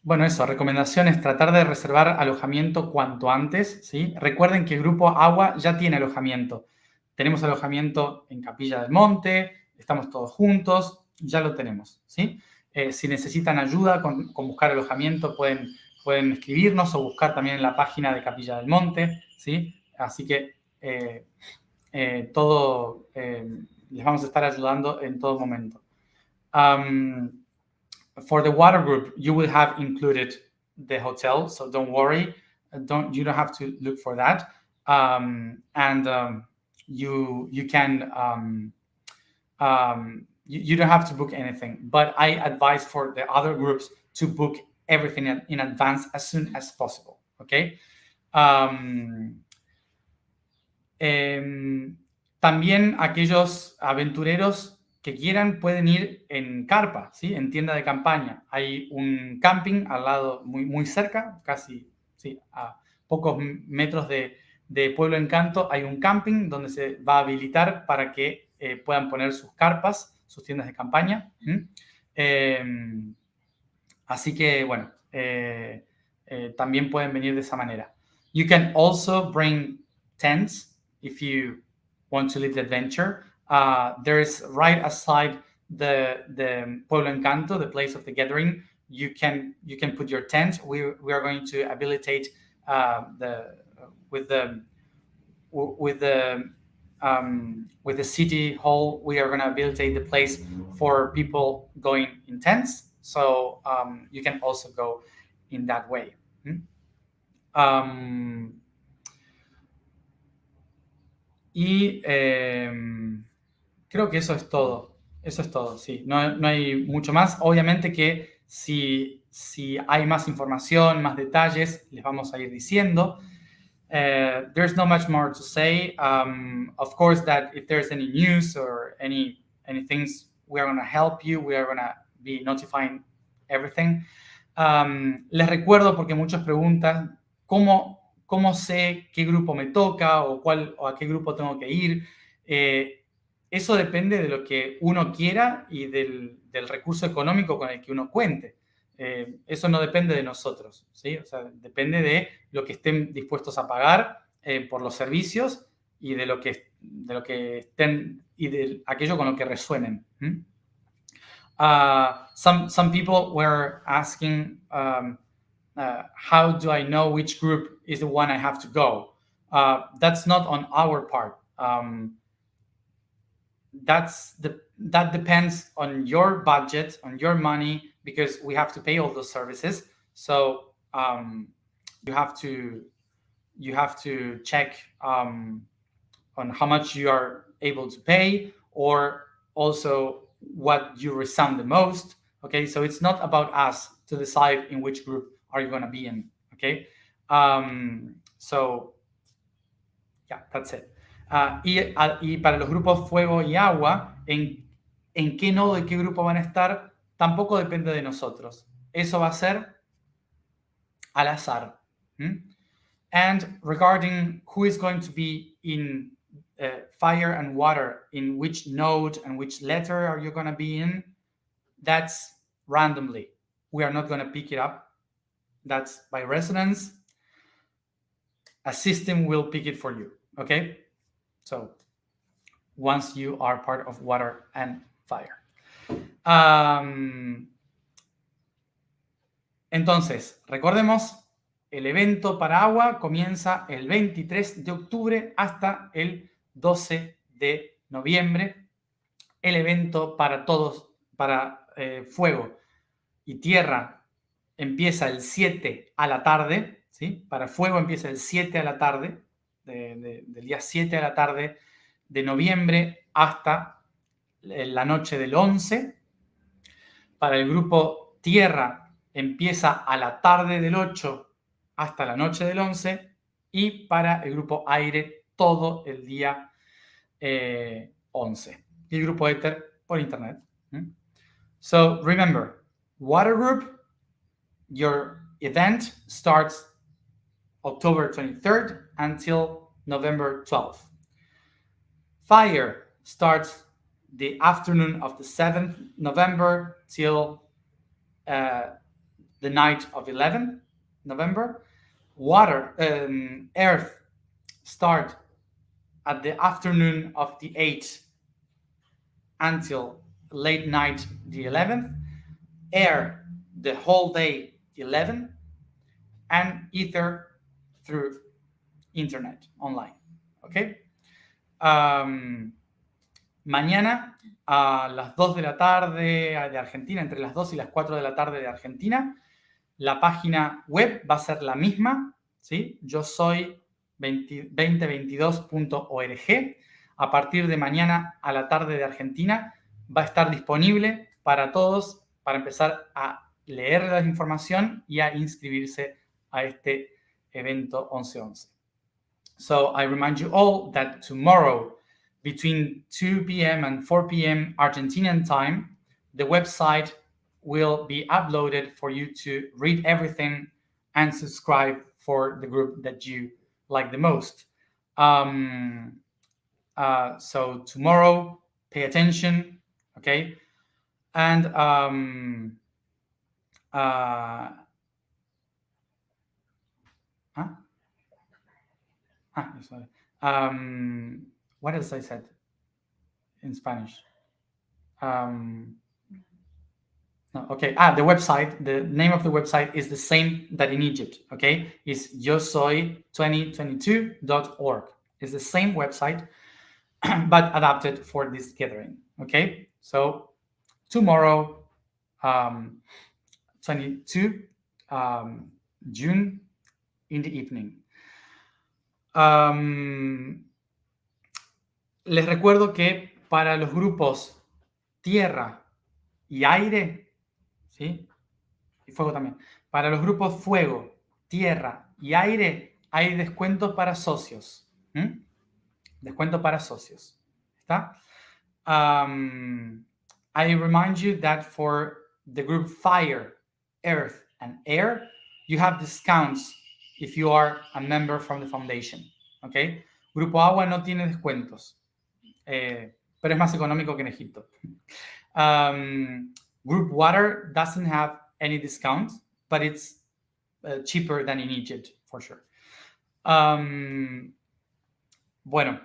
Bueno, eso, recomendaciones, tratar de reservar alojamiento cuanto antes, ¿sí? Recuerden que el Grupo Agua ya tiene alojamiento. Tenemos alojamiento en Capilla del Monte, estamos todos juntos, ya lo tenemos, ¿sí? Si necesitan ayuda con buscar alojamiento, pueden escribirnos o buscar también en la página de Capilla del Monte, ¿sí? Así que les vamos a estar ayudando en todo momento. For the water group, you will have included the hotel, so don't worry. You don't have to look for that, you can you don't have to book anything. But I advise for the other groups to book everything in advance as soon as possible. Okay. También aquellos aventureros que quieran pueden ir en carpa, ¿sí? En tienda de campaña. Hay un camping al lado, muy, muy cerca, casi sí, a pocos metros de Pueblo Encanto. Hay un camping donde se va a habilitar para que puedan poner sus carpas, sus tiendas de campaña. Así que, bueno, también pueden venir de esa manera. You can also bring tents if you want to live the adventure. There's right aside the Pueblo Encanto, the place of the gathering. You can put your tent. We are going to habilitate with the city hall. We are going to habilitate the place for people going in tents. So you can also go in that way. Creo que eso es todo. Eso es todo, sí. No hay mucho más. Obviamente que si hay más información, más detalles, les vamos a ir diciendo. There's not much more to say. Of course, that if there's any news or any things, we are going to help you. We are going to be notifying everything. Les recuerdo, porque muchos preguntan, ¿cómo sé qué grupo me toca o a qué grupo tengo que ir? Eso depende de lo que uno quiera y del recurso económico con el que uno cuente. Eso no depende de nosotros, ¿sí? O sea, depende de lo que estén dispuestos a pagar por los servicios y de lo que estén y de aquello con lo que resuenen. Some people were asking, how do I know which group is the one I have to go? That's not on our part. That depends on your budget, on your money, because we have to pay all those services. So you have to check on how much you are able to pay, or also what you resound the most. Okay, so it's not about us to decide in which group are you going to be in. Okay, so yeah, that's it. Y para los grupos fuego y agua, en qué nodo y qué grupo van a estar, tampoco depende de nosotros. Eso va a ser al azar. And regarding who is going to be in fire and water, in which node and which letter are you going to be in, that's randomly. We are not going to pick it up. That's by resonance. A system will pick it for you. Okay? So once you are part of water and fire. Entonces, recordemos, el evento para agua comienza el 23 de octubre hasta el 12 de noviembre. El evento para todos, para fuego y tierra, empieza el 7 a la tarde. ¿Sí? Para fuego empieza el 7 a la tarde, del día 7 a la tarde de noviembre hasta la noche del 11. Para el grupo tierra empieza a la tarde del 8 hasta la noche del 11. Y para el grupo aire todo el día 11. Y el grupo éter por internet. So remember, water group, your event starts October 23rd until November 12th. Fire starts the afternoon of the 7th November till the night of 11th November. Earth start at the afternoon of the 8th until late night the 11th. Air the whole day 11th, and ether through internet online. ¿Ok? Mañana a las 2 de la tarde de Argentina, entre las 2 y las 4 de la tarde de Argentina, la página web va a ser la misma, ¿sí? Yo soy 2022.org. A partir de mañana a la tarde de Argentina va a estar disponible para todos para empezar a leer la información y a inscribirse a este evento 11-11. So I remind you all that tomorrow, between 2 p.m. and 4 p.m. Argentinian time, the website will be uploaded for you to read everything and subscribe for the group that you like the most. So tomorrow, pay attention, okay? And sorry. What else I said in Spanish? No, okay. The website, the name of the website is the same that in Egypt, okay? It's yosoy2022.org. It's the same website, but adapted for this gathering, okay? So tomorrow, 22 June in the evening. Les recuerdo que para los grupos tierra y aire, ¿sí? Y fuego también. Para los grupos fuego, tierra y aire hay descuentos para socios. Descuento para socios. ¿Está? I remind you that for the group fire, earth, and air, you have discounts if you are a member from the foundation. ¿Ok? Grupo agua no tiene descuentos, pero es más económico que en Egipto. Group water doesn't have any discount, but it's cheaper than in Egypt, for sure. Bueno,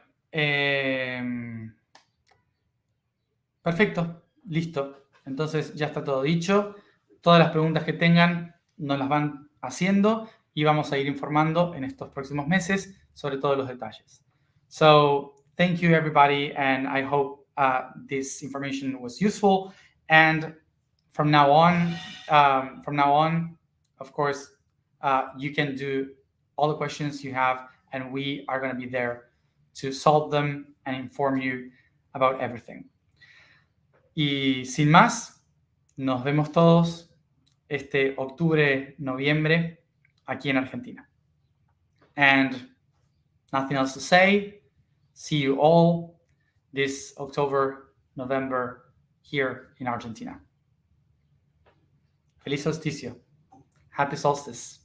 perfecto, listo. Entonces ya está todo dicho. Todas las preguntas que tengan nos las van haciendo y vamos a ir informando en estos próximos meses sobre todos los detalles. So, thank you everybody, and I hope this information was useful. And from now on, of course, you can do all the questions you have, and we are going to be there to solve them and inform you about everything. Y sin más, nos vemos todos este octubre, noviembre, aquí en Argentina. And nothing else to say. See you all this October, November here in Argentina. Feliz solsticio. Happy solstice.